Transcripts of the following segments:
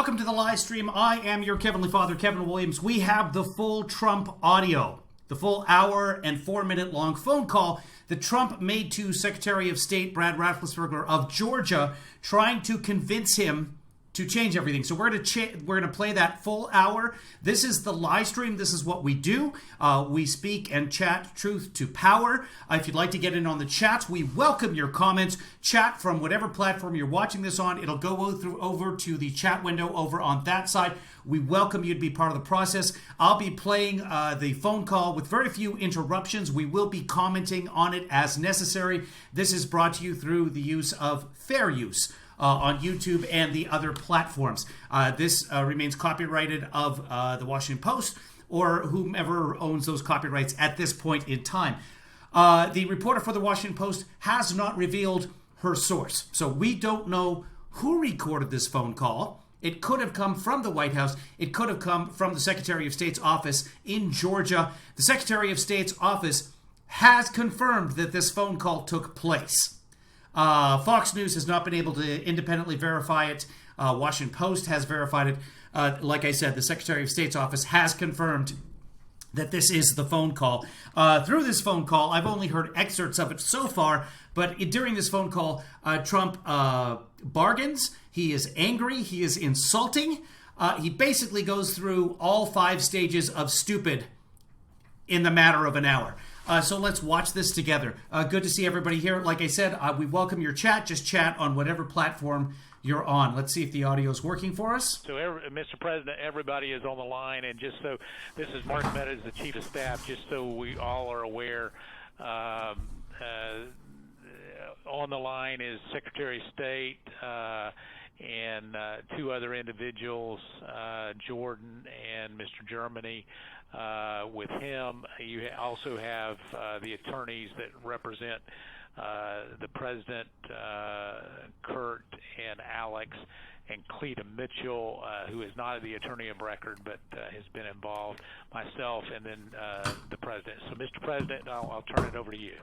Welcome to the live stream. I am your Kevinly Father, Kevin Williams. We have the full Trump audio, the full hour and 4-minute long phone call that Trump made to Secretary of State Brad Raffensperger of Georgia, trying to convince him to change everything. So we're going to play that full hour. This is the live stream. This is what we do. We speak and chat truth to power. If you'd like to get in on the chats, we welcome your comments. Chat from whatever platform you're watching this on. It'll go over to the chat window over on that side. We welcome you to be part of the process. I'll be playing the phone call with very few interruptions. We will be commenting on it as necessary. This is brought to you through the use of fair use on YouTube and the other platforms. This remains copyrighted of the Washington Post or whomever owns those copyrights at this point in time. The reporter for the Washington Post has not revealed her source. So we don't know who recorded this phone call. It could have come from the White House. It could have come from the Secretary of State's office in Georgia. The Secretary of State's office has confirmed that this phone call took place. Fox News has not been able to independently verify it. Washington Post has verified it. Like I said, the Secretary of State's office has confirmed that this is the phone call. Through this phone call, I've only heard excerpts of it so far, but during this phone call, Trump bargains. He is angry. He is insulting. He basically goes through all 5 stages of stupid in the matter of an hour. So let's watch this together. Good to see everybody here. Like I said, we welcome your chat. Just chat on whatever platform you're on. Let's see if the audio is working for us. So, Mr. President, everybody is on the line, and just so this is Mark Meadows, the Chief of Staff. Just so we all are aware, on the line is Secretary of State and 2 other individuals, Jordan and Mr. Germany. With him, you also have the attorneys that represent the President, Kurt and Alex, and Cleta Mitchell, who is not the attorney of record but has been involved, myself, and then the President. So, Mr. President, I'll turn it over to you.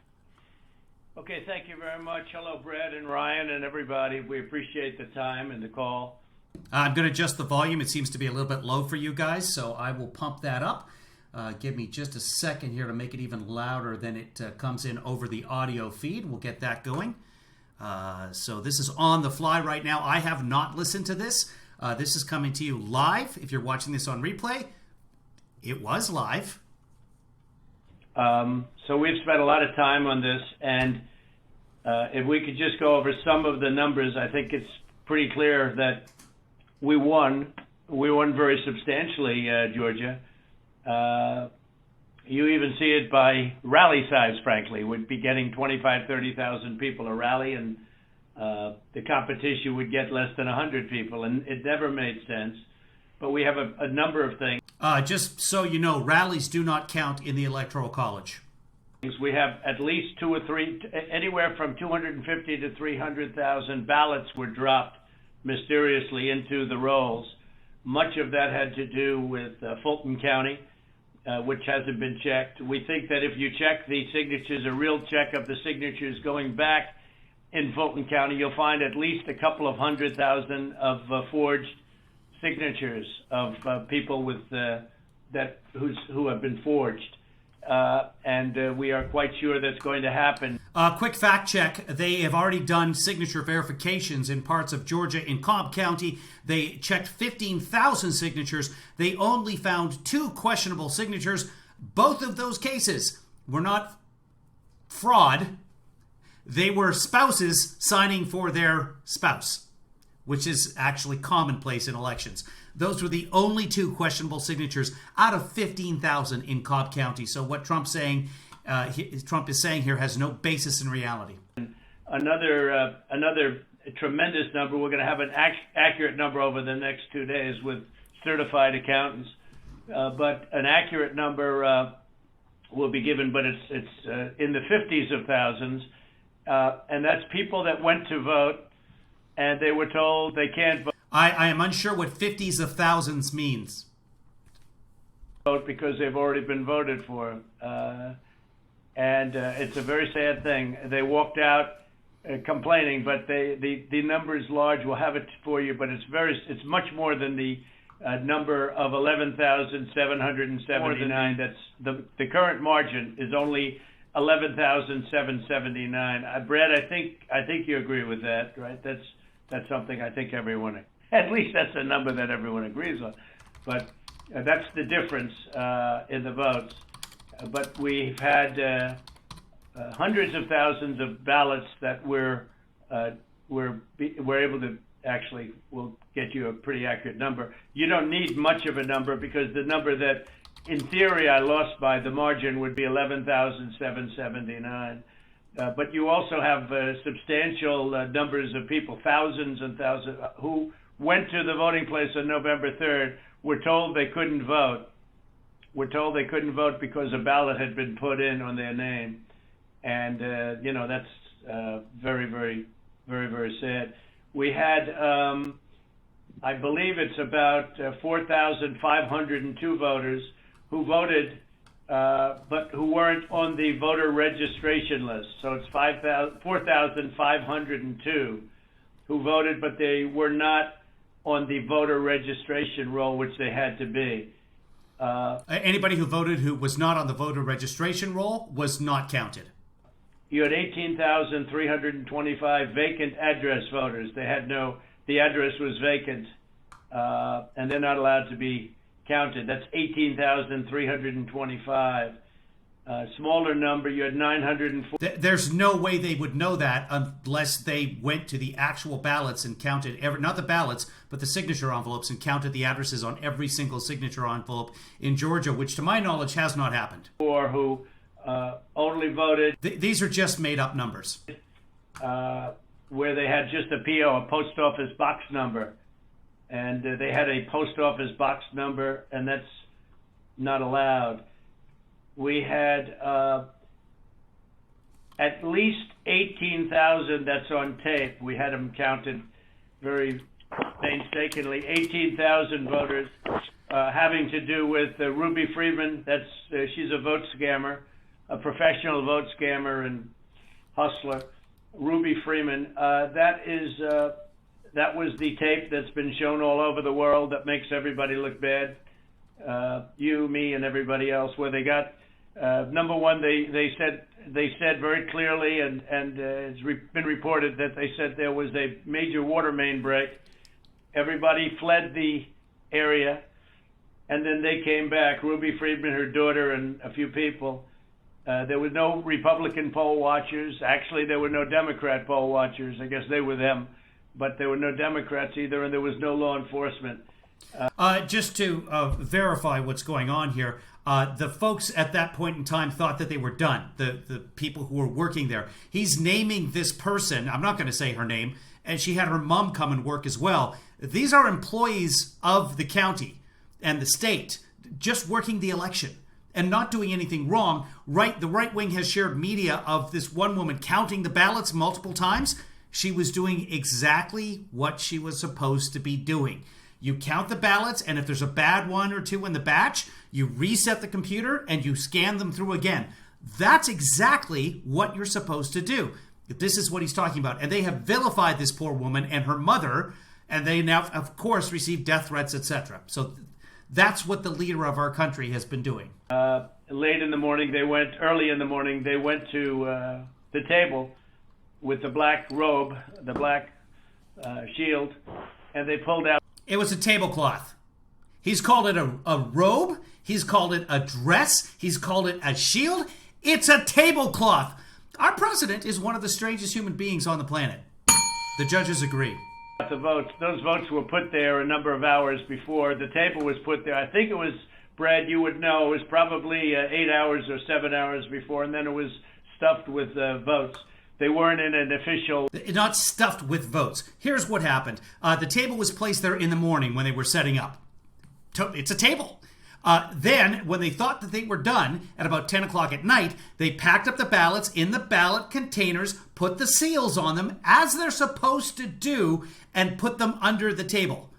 Okay, thank you very much. Hello, Brad and Ryan and everybody. We appreciate the time and the call. I'm going to adjust the volume. It seems to be a little bit low for you guys, so I will pump that up. Give me just a second here to make it even louder than it comes in over the audio feed. We'll get that going. So this is on the fly right now. I have not listened to this. This is coming to you live. If you're watching this on replay, it was live. So we've spent a lot of time on this, and if we could just go over some of the numbers, I think it's pretty clear that we won. We won very substantially, Georgia. You even see it by rally size, frankly. We'd be getting 25,000, 30,000 people a rally, and the competition would get less than 100 people, and it never made sense. But we have a number of things. Just so you know, rallies do not count in the Electoral College. We have at least 2 or 3, anywhere from 250 to 300,000 ballots were dropped mysteriously into the rolls. Much of that had to do with Fulton County, which hasn't been checked. We think that if you check the signatures, a real check of the signatures going back in Fulton County, you'll find at least a couple of 100,000 of forged signatures of people with who have been forged, and we are quite sure that's going to happen. Quick fact check: they have already done signature verifications in parts of Georgia. In Cobb County, they checked 15,000 signatures. They only found 2 questionable signatures. Both of those cases were not fraud; they were spouses signing for their spouse, which is actually commonplace in elections. Those were the only 2 questionable signatures out of 15,000 in Cobb County. So what Trump is saying here has no basis in reality. Another tremendous number. We're going to have an accurate number over the next 2 days with certified accountants, but an accurate number will be given. But it's in the 50s of thousands, and that's people that went to vote and they were told they can't vote. I am unsure what 50s of thousands means. Vote because they've already been voted for. And it's a very sad thing. They walked out complaining, but the number is large. We'll have it for you, but it's much more than the number of 11,779. That's the current margin is only 11,779. Brad, I think you agree with that, right? That's something I think everyone, at least that's a number that everyone agrees on. But that's the difference in the votes. But we've had hundreds of thousands of ballots that we're able to actually. We'll get you a pretty accurate number. You don't need much of a number because the number that, in theory, I lost by the margin would be 11,779. But you also have substantial numbers of people, thousands and thousands, who went to the voting place on November 3rd, were told they couldn't vote. Were told they couldn't vote because a ballot had been put in on their name. And, that's very, very, very, very sad. We had, I believe it's about 4,502 voters who voted, but who weren't on the voter registration list. So it's 4,502 who voted, but they were not on the voter registration roll, which they had to be. Anybody who voted who was not on the voter registration roll was not counted. You had 18,325 vacant address voters. The address was vacant, and they're not allowed to be counted. That's 18,325. Smaller number, you had 904. There's no way they would know that unless they went to the actual ballots and counted not the ballots, but the signature envelopes, and counted the addresses on every single signature envelope in Georgia, which to my knowledge has not happened. Or who only voted. These are just made up numbers. Where they had just a PO, a post office box number. And they had a post office box number, and that's not allowed. We had at least 18,000, that's on tape. We had them counted very painstakingly. 18,000 voters having to do with Ruby Freeman. She's a vote scammer, a professional vote scammer and hustler. Ruby Freeman. That was the tape that's been shown all over the world that makes everybody look bad. You, me, and everybody else. Where they got number one, they said very clearly, and it's been reported that they said there was a major water main break. Everybody fled the area, and then they came back. Ruby Freeman, her daughter, and a few people. There were no Republican poll watchers. Actually, there were no Democrat poll watchers. I guess they were them. But there were no Democrats either, and there was no law enforcement. Just to verify what's going on here, the folks at that point in time thought that they were done, the people who were working there. He's naming this person, I'm not going to say her name, and she had her mom come and work as well. These are employees of the county and the state, just working the election and not doing anything wrong. The right wing has shared media of this one woman counting the ballots multiple times. She was doing exactly what she was supposed to be doing. You count the ballots, and if there's a bad one or two in the batch, you reset the computer and you scan them through again. That's exactly what you're supposed to do. This is what he's talking about. And they have vilified this poor woman and her mother, and they now, of course, receive death threats, etc. So that's what the leader of our country has been doing. Early in the morning, they went to the table with the black robe, the black shield, and they pulled out. It was a tablecloth. He's called it a robe. He's called it a dress. He's called it a shield. It's a tablecloth. Our president is one of the strangest human beings on the planet. The judges agree. The votes. Those votes were put there a number of hours before. The table was put there. I think it was, Brad, you would know, it was probably 8 hours or 7 hours before, and then it was stuffed with votes. They weren't in an official... Not stuffed with votes. Here's what happened. The table was placed there in the morning when they were setting up. It's a table. Then, when they thought that they were done, at about 10 o'clock at night, they packed up the ballots in the ballot containers, put the seals on them, as they're supposed to do, and put them under the table.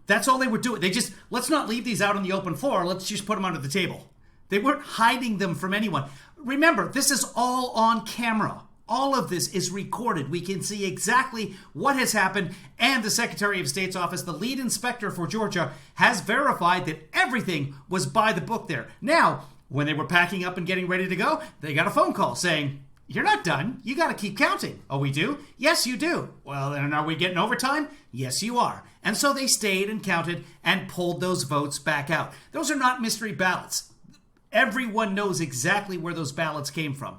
That's all they were doing. Let's not leave these out on the open floor. Let's just put them under the table. They weren't hiding them from anyone. Remember, this is all on camera. All of this is recorded. We can see exactly what has happened, and the Secretary of State's office, the lead inspector for Georgia, has verified that everything was by the book there. Now, when they were packing up and getting ready to go, they got a phone call saying, "You're not done. You got to keep counting." "Oh, we do?" "Yes, you do." "Well, then are we getting overtime?" "Yes, you are." And so they stayed and counted and pulled those votes back out. Those are not mystery ballots. Everyone knows exactly where those ballots came from.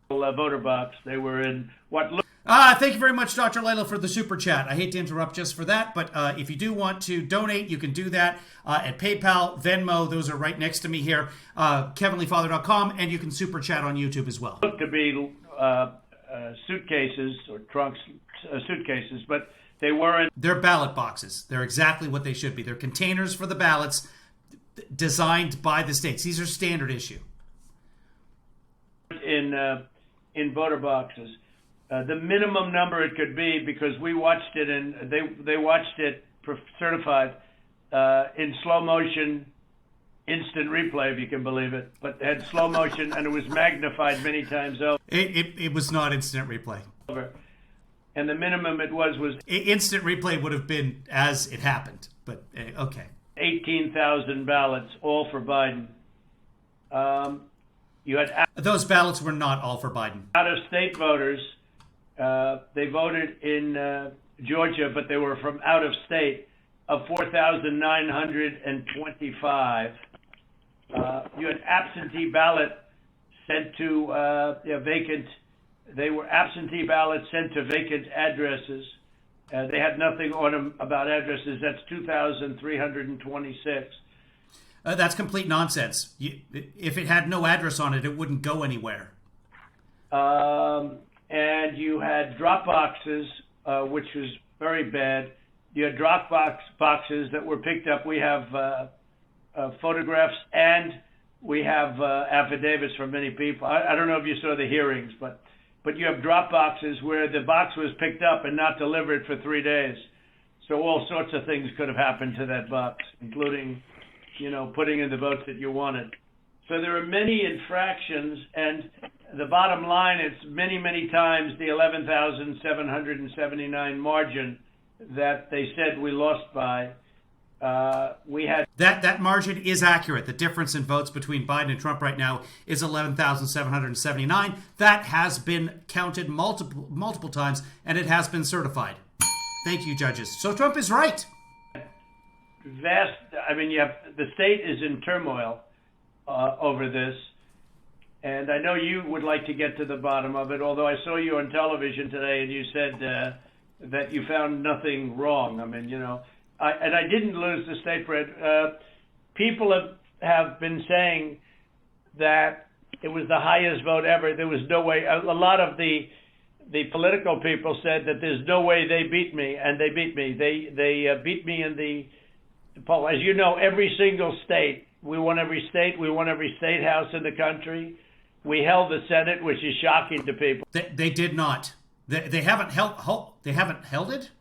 Voter box. They were in what looked. Thank you very much, Dr. Layla, for the super chat. I hate to interrupt just for that, but if you do want to donate, you can do that at PayPal, Venmo. Those are right next to me here, KevinlyFather.com, and you can super chat on YouTube as well. Looked to be suitcases or trunks, suitcases, but they weren't. They're ballot boxes. They're exactly what they should be. They're containers for the ballots designed by the states. These are standard issue. In voter boxes. The minimum number it could be, because we watched it and they watched it certified in slow motion, instant replay, if you can believe it, but it had slow motion and it was magnified many times over. It was not instant replay. And the minimum it was instant replay would have been as it happened, but okay. 18,000 ballots, all for Biden. You had those ballots were not all for Biden. Out-of-state voters. They voted in Georgia, but they were from out of state, of 4,925. You had absentee ballot sent to vacant. They were absentee ballots sent to vacant addresses. They had nothing on them about addresses. That's 2,326. That's complete nonsense. If it had no address on it, it wouldn't go anywhere. And you had drop boxes, which was very bad. You had drop boxes that were picked up. We have photographs and we have affidavits from many people. I don't know if you saw the hearings, but you have drop boxes where the box was picked up and not delivered for 3 days. So all sorts of things could have happened to that box, including, putting in the votes that you wanted. So there are many infractions, and the bottom line is many, many times the 11,779 margin that they said we lost by. We had that margin is accurate. The difference in votes between Biden and Trump right now is 11,779. That has been counted multiple times, and it has been certified. Thank you, judges. So Trump is right. The state is in turmoil over this, and I know you would like to get to the bottom of it, although I saw you on television today and you said that you found nothing wrong. I didn't lose the state bread. People have been saying that it was the highest vote ever. There was no way. A lot of the political people said that there's no way they beat me, and they beat me. They beat me in the poll. As you know, every single state, we won every state. We won every state house in the country. We held the Senate, which is shocking to people. They did not. They haven't held. They haven't held it.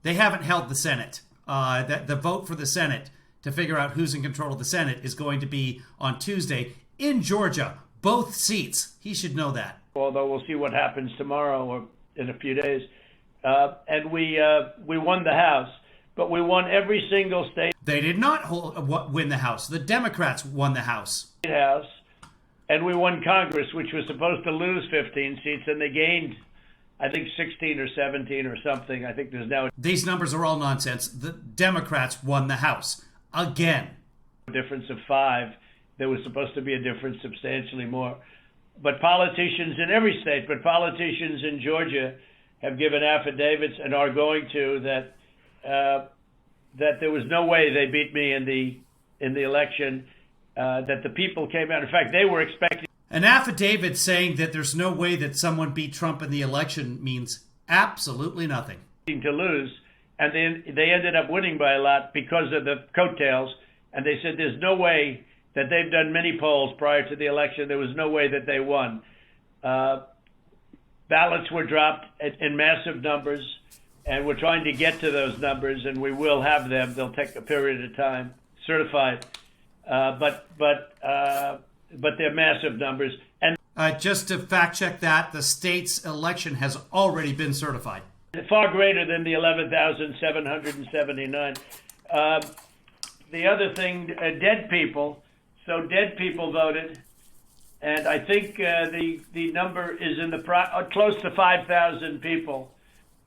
They haven't held the Senate. The vote for the Senate to figure out who's in control of the Senate is going to be on Tuesday in Georgia. Both seats. He should know that. Although we'll see what happens tomorrow or in a few days. And we won the House, but we won every single state. They did not win the House. The Democrats won the House. And we won Congress, which was supposed to lose 15 seats, and they gained, I think, 16 or 17 or something. I think there's now these numbers are all nonsense. The Democrats won the House again. A difference of 5. There was supposed to be a difference substantially more. But politicians in every state, but politicians in Georgia have given affidavits and are going to that there was no way they beat me in the election. That the people came out. In fact, they were expecting an affidavit saying that there's no way that someone beat Trump in the election means absolutely nothing. To lose, and they ended up winning by a lot because of the coattails. And they said there's no way that they've done many polls prior to the election. There was no way that they won. Ballots were dropped in massive numbers, and we're trying to get to those numbers, and we will have them. They'll take a period of time, certified. But they're massive numbers. And Just to fact check that, the state's election has already been certified. Far greater than the 11,779. The other thing, dead people. So dead people voted, and I think the number is in the close to 5,000 people.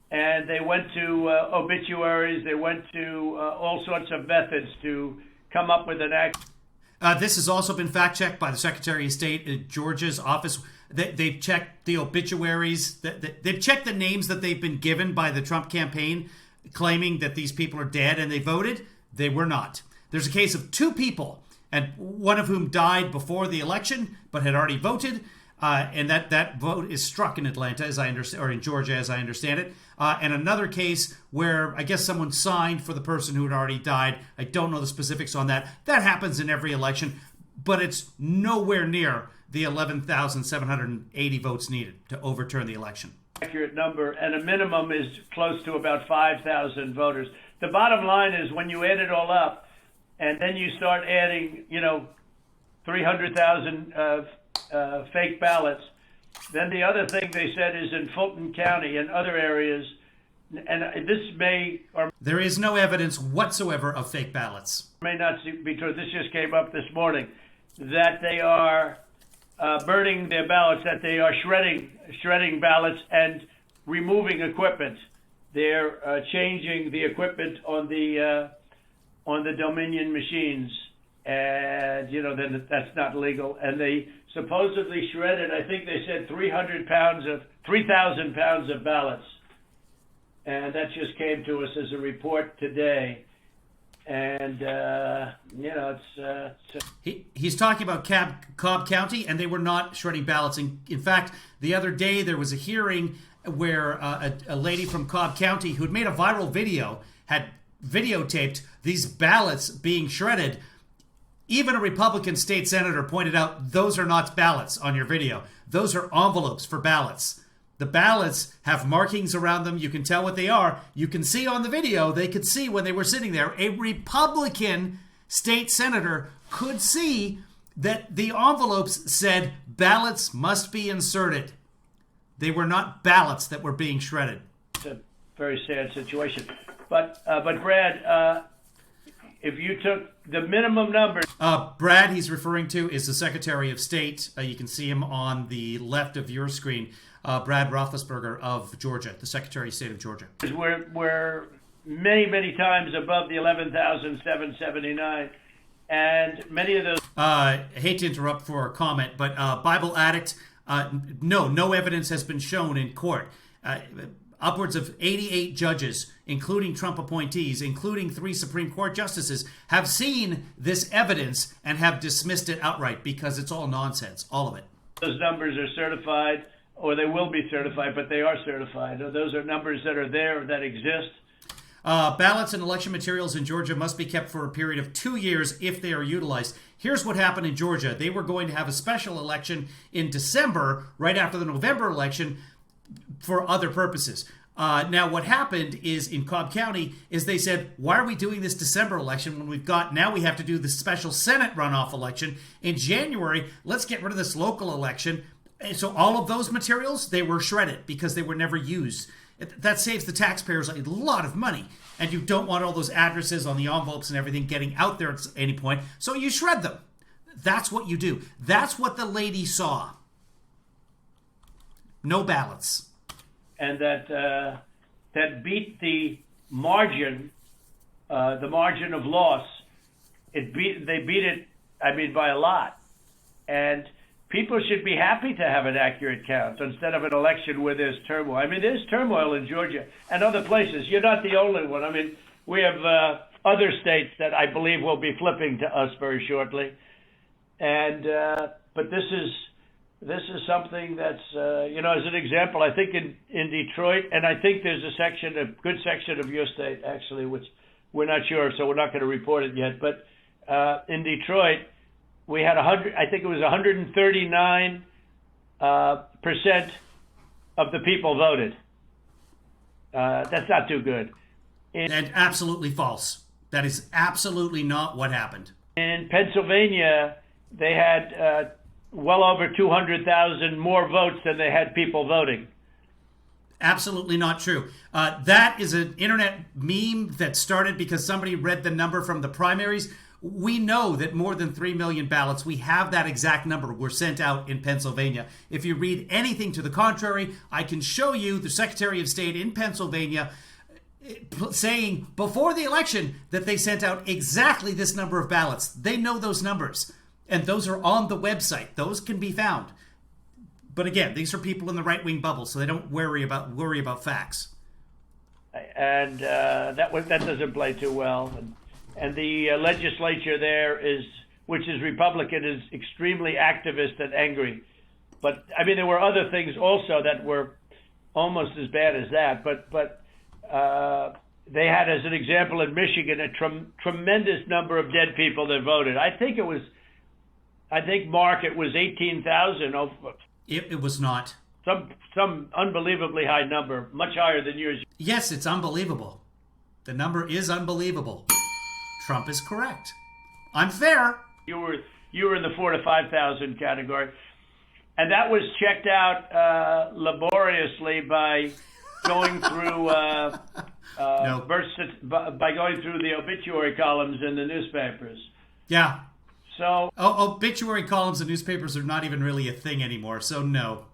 And they went to obituaries. They went to all sorts of methods to come up with an act. This has also been fact-checked by the Secretary of State at Georgia's office. They've checked the obituaries. They've checked the names that they've been given by the Trump campaign, claiming that these people are dead, and they voted. They were not. There's a case of 2 people, and one of whom died before the election, but had already voted. And that vote is struck in Atlanta, as I understand, or in Georgia, as I understand it. And another case where I guess someone signed for the person who had already died. I don't know the specifics on that. That happens in every election, but it's nowhere near the 11,780 votes needed to overturn the election. Accurate number, and a minimum is close to about 5,000 voters. The bottom line is when you add it all up, and then you start adding, 300,000 fake ballots. Then the other thing they said is in Fulton County and other areas, and this may or there is no evidence whatsoever of fake ballots. May not be true. This just came up this morning, that they are burning their ballots, that they are shredding ballots and removing equipment. They're changing the equipment on the Dominion machines, and then that's not legal. And they supposedly shredded, I think they said 3,000 pounds of ballots, and that just came to us as a report today. And he's talking about Cobb County, and they were not shredding ballots. In fact, the other day there was a hearing where a lady from Cobb County who had made a viral video had videotaped these ballots being shredded. Even a Republican state senator pointed out, those are not ballots on your video. Those are envelopes for ballots. The ballots have markings around them. You can tell what they are. You can see on the video, they could see when they were sitting there. A Republican state senator could see that the envelopes said ballots must be inserted. They were not ballots that were being shredded. It's a very sad situation. But Brad, if you took the minimum number... Brad, he's referring to, is the Secretary of State. You can see him on the left of your screen. Brad RAFFENSPERGER of Georgia, the Secretary of State of Georgia. We're many, many times above the 11,779. And many of those... I hate to interrupt for a comment, but Bible Addict, no evidence has been shown in court. Upwards of 88 judges, including Trump appointees, including 3 Supreme Court justices, have seen this evidence and have dismissed it outright because it's all nonsense, all of it. Those numbers are certified, or they will be certified, but they are certified. Those are numbers that are there, that exist. Ballots and election materials in Georgia must be kept for a period of 2 years if they are utilized. Here's what happened in Georgia. They were going to have a special election in December, right after the November election, for other purposes. Now, what happened is in Cobb County is they said, why are we doing this December election when now we have to do the special Senate runoff election in January? Let's get rid of this local election. And so all of those materials, they were shredded because they were never used. That saves the taxpayers a lot of money. And you don't want all those addresses on the envelopes and everything getting out there at any point. So you shred them. That's what you do. That's what the lady saw. No ballots. And that beat the margin of loss. They beat it, by a lot. And people should be happy to have an accurate count instead of an election where there's turmoil. There's turmoil in Georgia and other places. You're not the only one. We have other states that I believe will be flipping to us very shortly. And but this is something that's, as an example, I think in Detroit, and I think there's a good section of your state, actually, which we're not sure, so we're not going to report it yet. But in Detroit, we had 139% of the people voted. That's not too good. And absolutely false. That is absolutely not what happened. In Pennsylvania, they had well over 200,000 more votes than they had people voting. Absolutely not true. That is an internet meme that started because somebody read the number from the primaries. We know that more than 3 million ballots, we have that exact number, were sent out in Pennsylvania. If you read anything to the contrary, I can show you the Secretary of State in Pennsylvania saying before the election that they sent out exactly this number of ballots. They know those numbers, and those are on the website. Those can be found. But again, these are people in the right-wing bubble, so they don't worry about facts. And that doesn't play too well. And the legislature there which is Republican, is extremely activist and angry. But I mean, there were other things also that were almost as bad as that. But they had, as an example, in Michigan, a tremendous number of dead people that voted. I think, Mark, it was 18,000. It was not. Some unbelievably high number, much higher than yours. Yes, it's unbelievable. The number is unbelievable. Trump is correct. I'm fair. You were in the 4,000 to 5,000 category, and that was checked out laboriously by going through by going through the obituary columns in the newspapers. Yeah. So obituary columns in newspapers are not even really a thing anymore. So no.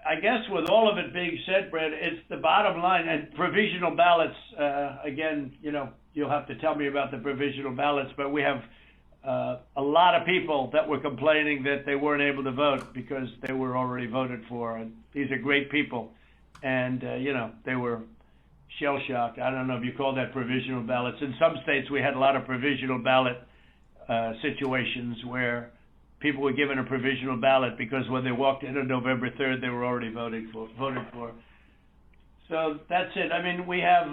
I guess with all of it being said, Brad, it's the bottom line. And provisional ballots, again, you'll have to tell me about the provisional ballots, but we have a lot of people that were complaining that they weren't able to vote because they were already voted for. And these are great people. And, they were shell-shocked. I don't know if you call that provisional ballots. In some states, we had a lot of provisional ballot situations where people were given a provisional ballot because when they walked in on November 3rd, they were already voted for. So that's it. I mean, we have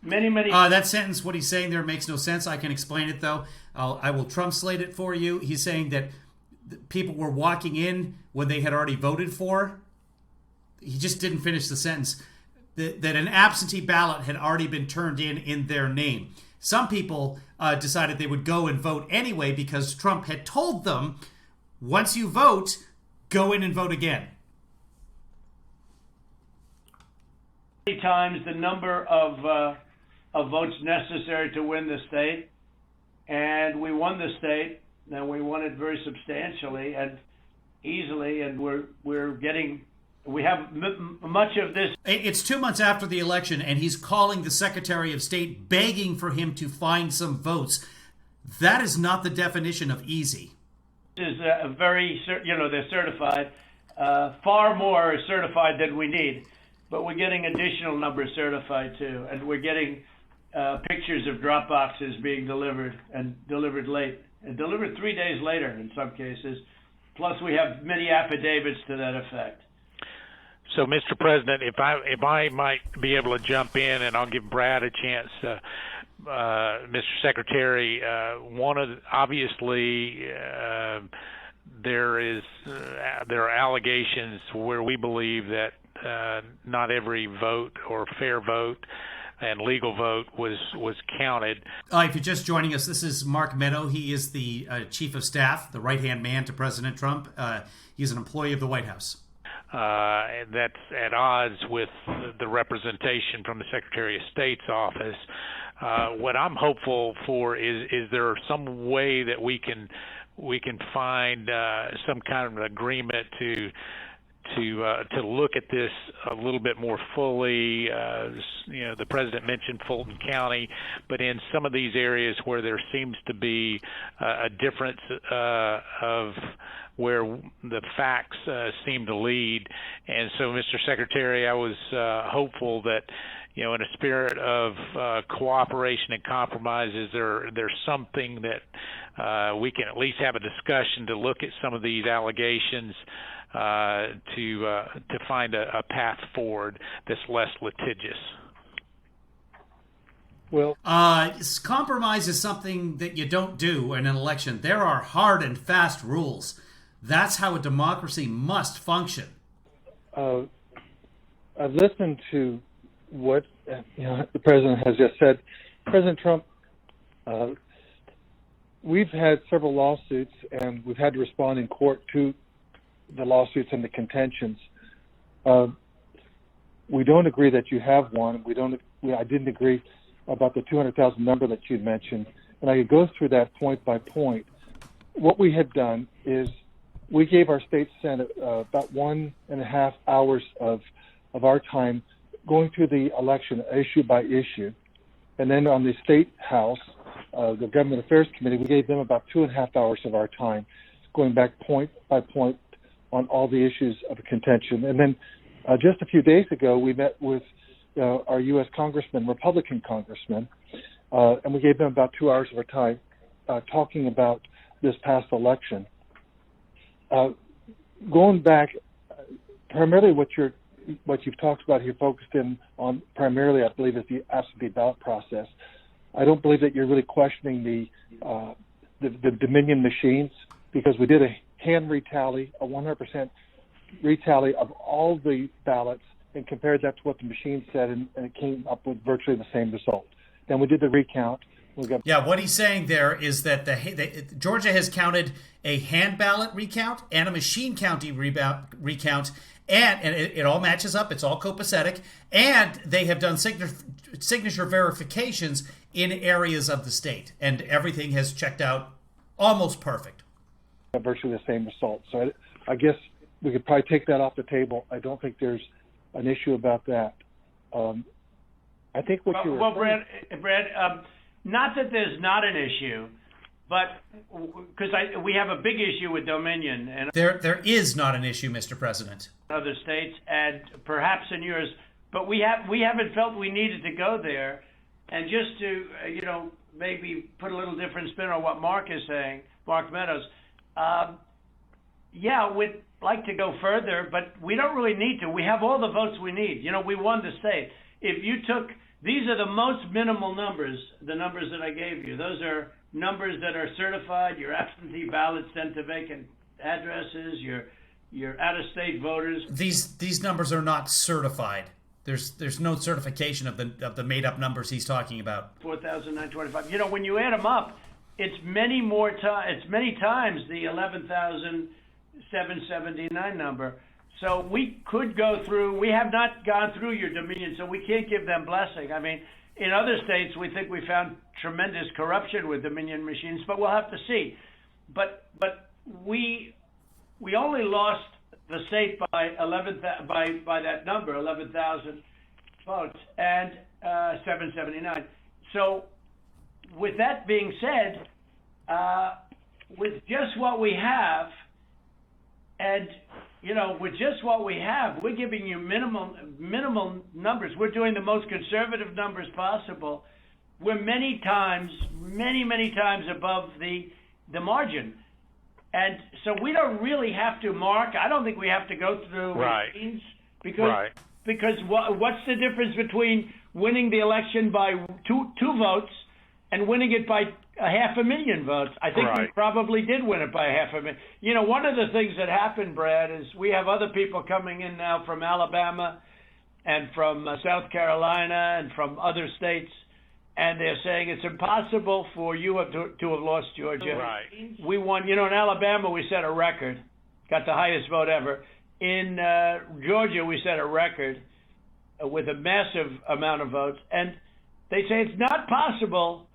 many. That sentence, what he's saying there makes no sense. I can explain it, though. I will translate it for you. He's saying that people were walking in when they had already voted for. He just didn't finish the sentence. That an absentee ballot had already been turned in their name. Some people decided they would go and vote anyway because Trump had told them, once you vote, go in and vote again. Many times the number of votes necessary to win the state, and we won the state, and we won it very substantially and easily, and we have much of this. It's 2 months after the election, and he's calling the Secretary of State, begging for him to find some votes. That is not the definition of easy. This is they're certified. Far more certified than we need, but we're getting additional numbers certified too, and we're getting pictures of drop boxes being delivered and delivered late, and delivered 3 days later in some cases. Plus, we have many affidavits to that effect. So, Mr. President, if I might be able to jump in, and I'll give Brad a chance, Mr. Secretary, obviously there are allegations where we believe that not every vote or fair vote and legal vote was counted. If you're just joining us, this is Mark Meadow. He is the chief of staff, the right-hand man to President Trump. He's an employee of the White House. And that's at odds with the representation from the Secretary of State's office. What I'm hopeful for is there some way that we can find some kind of an agreement to look at this a little bit more fully. The president mentioned Fulton County, but in some of these areas where there seems to be a difference of where the facts seem to lead. And so, Mr. Secretary, I was hopeful that, in a spirit of cooperation and compromises, there's something that we can at least have a discussion to look at some of these allegations to find a path forward that's less litigious. Well, compromise is something that you don't do in an election. There are hard and fast rules. That's how a democracy must function. I've listened to what the president has just said. President Trump we've had several lawsuits, and we've had to respond in court to the lawsuits and the contentions. We don't agree that you have one. I didn't agree about the 200,000 number that you mentioned, and I could go through that point by point. What we had done is we gave our state senate about 1.5 hours of our time going through the election issue by issue, and then on the state house, the government affairs committee, we gave them about 2.5 hours of our time, going back point by point on all the issues of contention. And then just a few days ago, we met with our U.S. congressman, Republican congressman, and we gave them about 2 hours of our time talking about this past election. Going back, primarily what you've talked about here, focused in on primarily, I believe, is the absentee ballot process. I don't believe that you're really questioning the Dominion machines, because we did a hand retally, a 100% retally of all the ballots, and compared that to what the machine said, and it came up with virtually the same result. Then we did the recount. Yeah, what he's saying there is that Georgia has counted a hand ballot recount and a machine counting recount, and it all matches up. It's all copacetic, and they have done signature verifications in areas of the state, and everything has checked out almost perfect. Virtually the same result. So I guess we could probably take that off the table. I don't think there's an issue about that. I think what you were... Well, Brad, not that there's not an issue, but because we have a big issue with Dominion. And there is not an issue, Mr. President. Other states, and perhaps in yours, but we haven't felt we needed to go there. And just to, maybe put a little different spin on what Mark is saying, Mark Meadows, we'd like to go further, but we don't really need to. We have all the votes we need. We won the state. If you took, these are the most minimal numbers, the numbers that I gave you. Those are numbers that are certified, your absentee ballots sent to vacant addresses, your out-of-state voters. These numbers are not certified. There's no certification of the made-up numbers he's talking about. 4,925. When you add them up, it's many times the 11,779 number. So we could go through. We have not gone through your Dominion, so we can't give them blessing. I mean, in other states, we think we found tremendous corruption with Dominion machines, but we'll have to see. But we only lost the state by that number, 11,000 votes, and 779. So with that being said, with just what we have, and with just what we have, we're giving you minimal numbers. We're doing the most conservative numbers possible. We're many times above the margin. And so we don't really have to, Mark. I don't think we have to go through machines because what's the difference between winning the election by two votes and winning it by 500,000 votes? I think we probably did win it by 500,000. One of the things that happened, Brad, is we have other people coming in now from Alabama and from South Carolina and from other states, and they're saying it's impossible for you to have lost Georgia. Right. We won. In Alabama, we set a record, got the highest vote ever. In Georgia, we set a record with a massive amount of votes. And they say it's not possible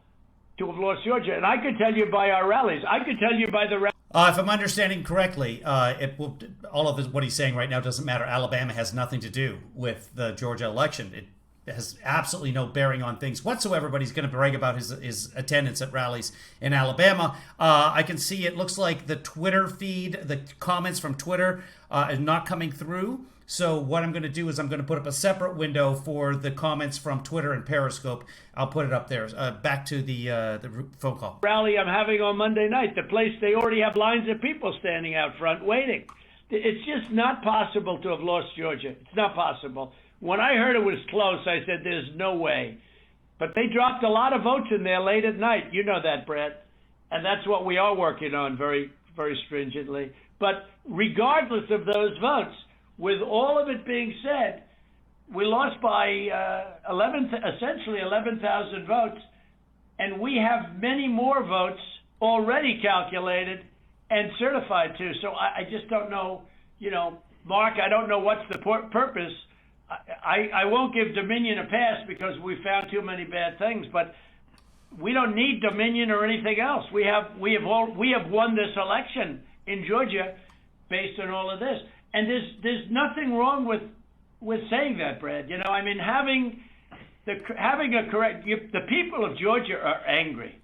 to have lost Georgia. And I could tell you by our rallies. I could tell you by the rallies. If I'm understanding correctly, all of what he's saying right now doesn't matter. Alabama has nothing to do with the Georgia election. It has absolutely no bearing on things whatsoever, but he's going to brag about his attendance at rallies in Alabama. I can see it looks like the Twitter feed, the comments from Twitter is not coming through. So what I'm going to do is I'm going to put up a separate window for the comments from Twitter and Periscope. I'll put it up there. Back to the phone call. Rally I'm having on Monday night, the place they already have lines of people standing out front waiting. It's just not possible to have lost Georgia. It's not possible. When I heard it was close, I said, there's no way. But they dropped a lot of votes in there late at night. You know that, Brett. And that's what we are working on very, very stringently. But regardless of those votes, with all of it being said, we lost by essentially 11,000 votes. And we have many more votes already calculated and certified to. So I just don't know, Mark, I don't know what's the purpose. I won't give Dominion a pass because we found too many bad things, but we don't need Dominion or anything else. We have won this election in Georgia based on all of this. And there's nothing wrong with saying that, Brad. Having a correct, the people of Georgia are angry.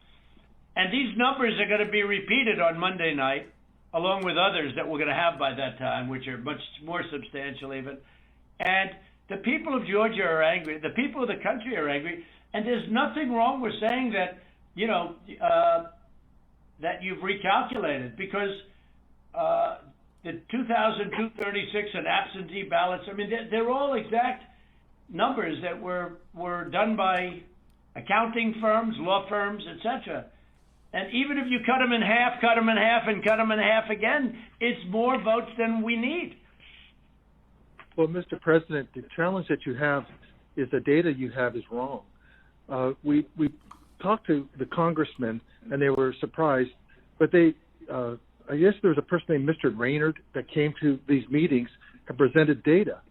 And these numbers are going to be repeated on Monday night, along with others that we're going to have by that time, which are much more substantial even. And the people of Georgia are angry. The people of the country are angry. And there's nothing wrong with saying that, that you've recalculated, because the 2,236 and absentee ballots, they're all exact numbers that were done by accounting firms, law firms, etc. And even if you cut them in half, and cut them in half again, it's more votes than we need. Well, Mr. President, the challenge that you have is the data you have is wrong. We talked to the congressmen, and they were surprised, but I guess there was a person named Mr. Raynard that came to these meetings and presented data.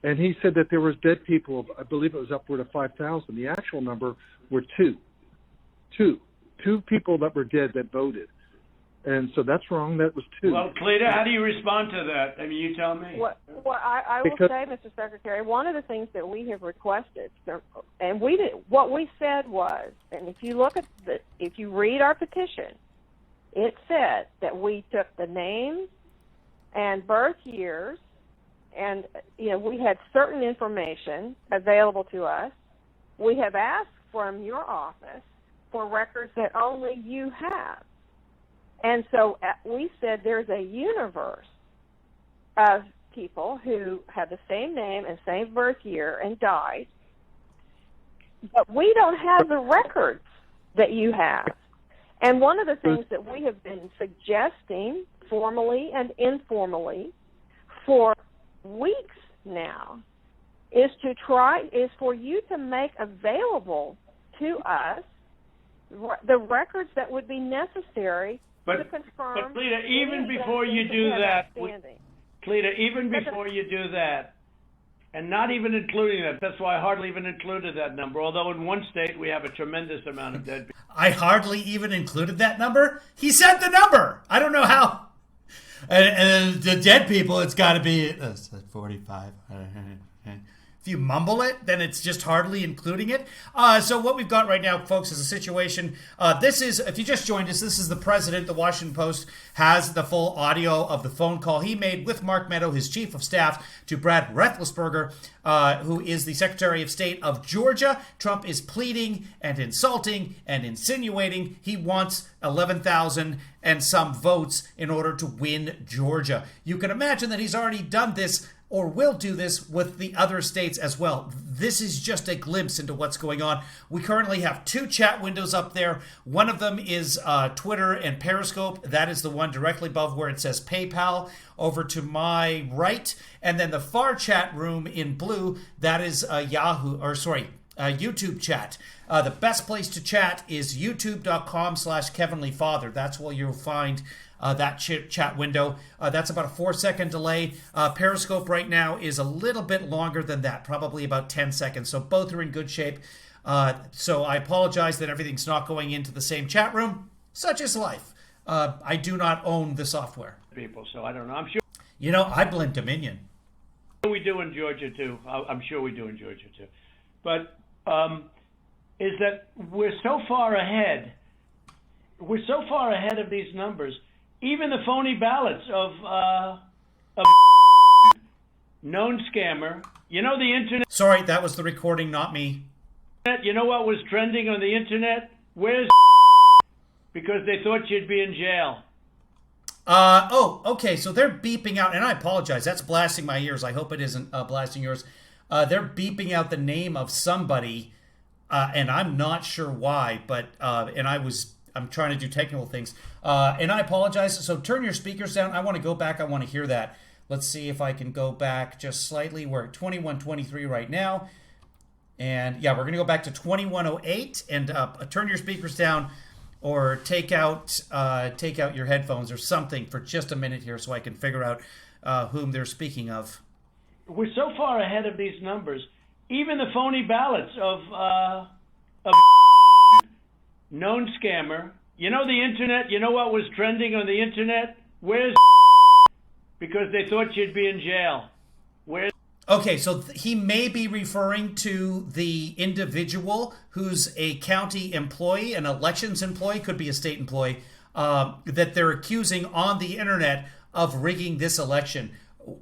And he said that there was dead people, I believe it was upward of 5,000. The actual number were two people that were dead that voted. And so that's wrong. That was two. Well, Cleta, how do you respond to that? You tell me. Well, I will say, Mr. Secretary, one of the things that we have requested, and what we said was, and if you read our petition, it said that we took the names and birth years, and we had certain information available to us. We have asked from your office for records that only you have. And so we said there's a universe of people who have the same name and same birth year and died, but we don't have the records that you have. And one of the things that we have been suggesting formally and informally for weeks now is for you to make available to us the records that would be necessary to confirm. But Cleta, even before you do that, and not even including that, that's why I hardly even included that number, although in one state we have a tremendous amount of dead people. I hardly even included that number? He said the number. I don't know how. And the dead people, it's got to be 45. If you mumble it, then it's just hardly including it. So what we've got right now, folks, is a situation. This is, if you just joined us, this is the president. The Washington Post has the full audio of the phone call he made with Mark Meadow, his chief of staff, to Brad Raffensperger, who is the Secretary of State of Georgia. Trump is pleading and insulting and insinuating he wants 11,000 and some votes in order to win Georgia. You can imagine that he's already done this or will do this with the other states as well. This is just a glimpse into what's going on. We currently have two chat windows up there. One of them is Twitter and Periscope. That is the one directly above where it says PayPal over to my right. And then the far chat room in blue, that is YouTube chat. The best place to chat is youtube.com/KevinlyFather. That's where you'll find that chat window. That's about a 4-second delay. Periscope right now is a little bit longer than that, probably about 10 seconds. So both are in good shape. So I apologize that everything's not going into the same chat room. Such is life. I do not own the software. People, so I don't know. I'm sure. I blame Dominion. We do in Georgia too. I'm sure we do in Georgia too. But is that we're so far ahead. We're so far ahead of these numbers. Even the phony ballots of known scammer. The internet. Sorry, that was the recording, not me. You know what was trending on the internet? Where's because they thought you'd be in jail. Okay, so they're beeping out, and I apologize, that's blasting my ears. I hope it isn't blasting yours. They're beeping out the name of somebody, and I'm not sure why, but, I'm trying to do technical things, and I apologize. So turn your speakers down. I want to go back. I want to hear that. Let's see if I can go back just slightly. We're at 2123 right now. And yeah, we're going to go back to 2108 and turn your speakers down. or take out your headphones or something for just a minute here so I can figure out whom they're speaking of. We're so far ahead of these numbers. Even the phony ballots of known scammer. You know the internet? You know what was trending on the internet? Where's because they thought you'd be in jail. Where's Okay, so he may be referring to the individual who's a county employee, an elections employee, could be a state employee, that they're accusing on the internet of rigging this election.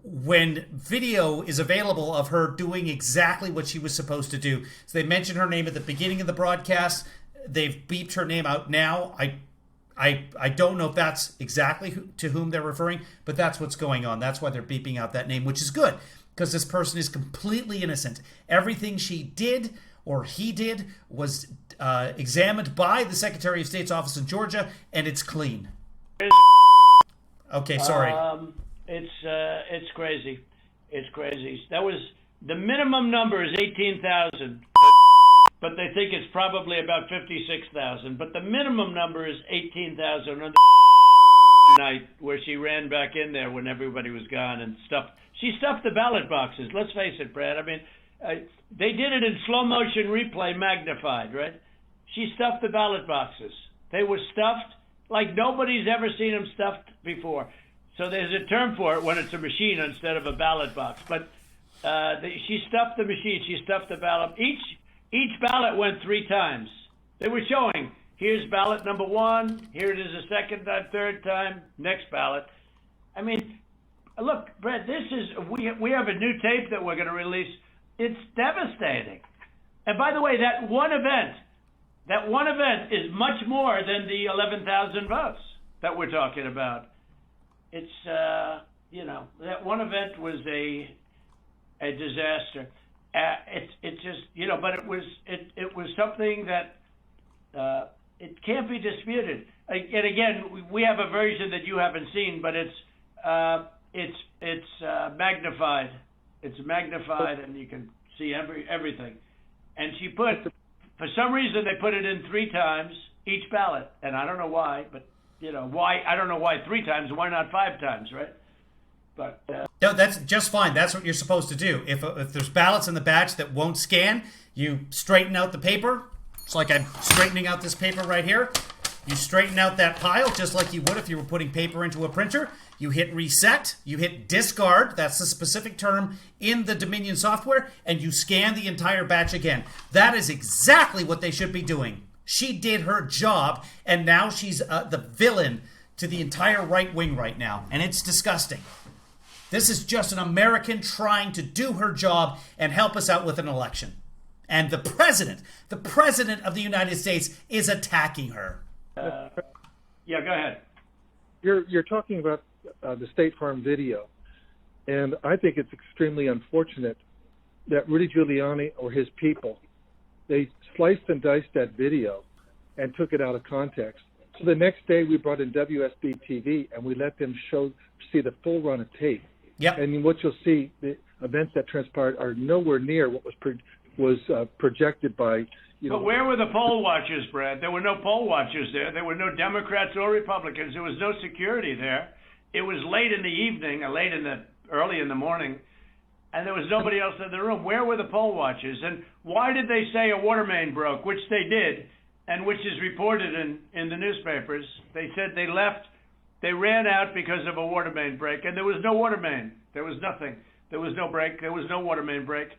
When video is available of her doing exactly what she was supposed to do. So they mentioned her name at the beginning of the broadcast. They've beeped her name out now. I don't know if that's exactly to whom they're referring, but that's what's going on. That's why they're beeping out that name, which is good, because this person is completely innocent. Everything she did or he did was examined by the Secretary of State's office in Georgia, and it's clean. Okay, sorry. It's crazy. It's crazy. That was the minimum number is 18,000, but they think it's probably about 56,000. But the minimum number is 18,000 on the night where she ran back in there when everybody was gone and stuffed. She stuffed the ballot boxes. Let's face it, Brad. I mean, they did it in slow motion replay, magnified, right? She stuffed the ballot boxes. They were stuffed like nobody's ever seen them stuffed before. So there's a term for it when it's a machine instead of a ballot box. But she stuffed the machine. She stuffed the ballot. Each ballot went 3 times. They were showing, here's ballot number 1. Here it is a second time, third time, next ballot. I mean, look, Brett, this is we have a new tape that we're going to release. It's devastating. And by the way, that one event is much more than the 11,000 votes that we're talking about. It's that one event was a disaster. It's just but it was something that it can't be disputed. And again, we have a version that you haven't seen, but it's magnified. It's magnified, and you can see everything. And she put, for some reason, they put it in 3 times each ballot, and I don't know why, but why? I don't know why 3 times. Why not 5 times, right? But no, that's just fine. That's what you're supposed to do. If there's ballots in the batch that won't scan, you straighten out the paper. It's like I'm straightening out this paper right here. You straighten out that pile just like you would if you were putting paper into a printer. You hit reset. You hit discard. That's the specific term in the Dominion software. And you scan the entire batch again. That is exactly what they should be doing. She did her job, and now she's the villain to the entire right wing right now. And it's disgusting. This is just an American trying to do her job and help us out with an election. And the president of the United States is attacking her. Yeah, go ahead. You're talking about the State Farm video, and I think it's extremely unfortunate that Rudy Giuliani or his people, they sliced and diced that video and took it out of context. So the next day we brought in WSB TV and we let them see the full run of tape. Yep. And what you'll see, the events that transpired are nowhere near what was projected by. But where were the poll watchers, Brad? There were no poll watchers there. There were no Democrats or Republicans. There was no security there. It was late in the evening, or early in the morning, and there was nobody else in the room. Where were the poll watchers? And why did they say a water main broke, which they did, and which is reported in the newspapers? They said they left. They ran out because of a water main break, and there was no water main. There was nothing. There was no break. There was no water main break.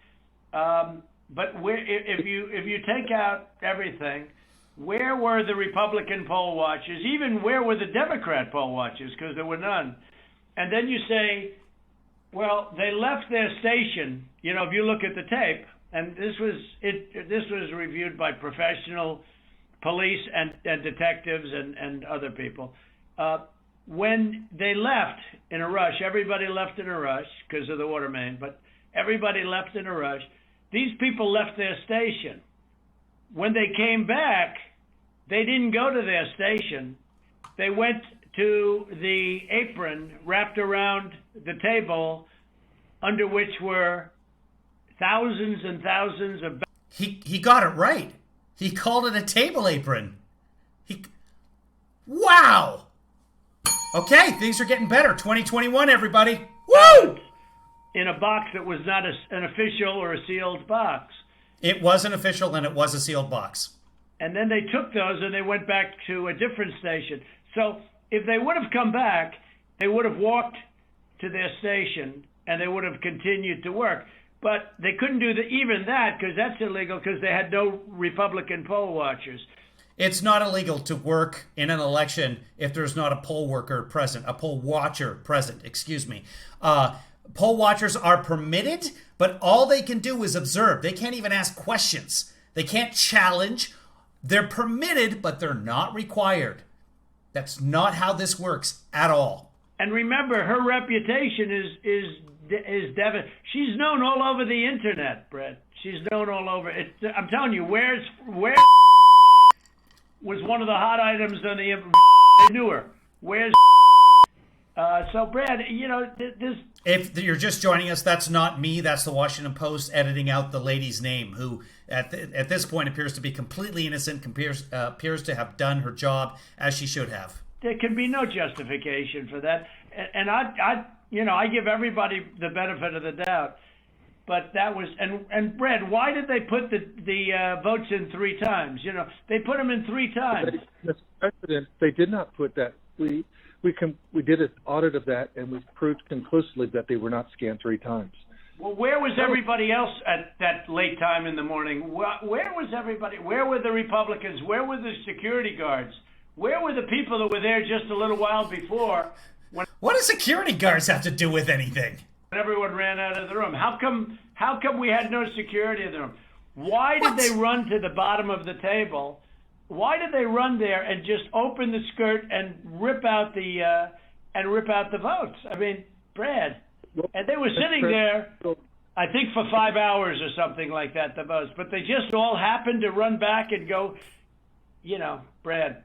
But if you take out everything, where were the Republican poll watchers? Even where were the Democrat poll watchers? Because there were none. And then you say, well, they left their station. If you look at the tape, and this was reviewed by professional police and detectives and other people. When they left in a rush, everybody left in a rush because of the water main, but everybody left in a rush. These people left their station. When they came back, they didn't go to their station. They went to the apron wrapped around the table under which were thousands and thousands of... He got it right. He called it a table apron. Wow. Okay, things are getting better. 2021, everybody. Woo! In a box that was not an official or a sealed box. It was an official and it was a sealed box. And then they took those and they went back to a different station. So if they would have come back, they would have walked to their station and they would have continued to work. But they couldn't do even that because that's illegal because they had no Republican poll watchers. It's not illegal to work in an election if there's not a poll worker present, a poll watcher present, excuse me. Poll watchers are permitted, but all they can do is observe. They can't even ask questions. They can't challenge. They're permitted, but they're not required. That's not how this works at all. And remember, her reputation is devastating. She's known all over the internet, Brett. She's known all over. I'm telling you, where was one of the hot items on the. They knew her. Where's. So, Brad, you know, this. If you're just joining us, that's not me. That's the Washington Post editing out the lady's name, who at this point appears to be completely innocent, appears to have done her job as she should have. There can be no justification for that. And I give everybody the benefit of the doubt. But that was, and Brad, why did they put the votes in 3 times? You know, they put them in 3 times. Mr. President, they did not put that. We did an audit of that, and we proved conclusively that they were not scanned 3 times. Well, where was everybody else at that late time in the morning? Where was everybody? Where were the Republicans? Where were the security guards? Where were the people that were there just a little while before? What do security guards have to do with anything? Everyone ran out of the room. How come we had no security in the room? Why did they run to the bottom of the table? Why did they run there and just open the skirt and rip out the votes? I mean, Brad, and they were sitting there, I think for 5 hours or something like that, the votes. But they just all happened to run back and go, you know, Brad.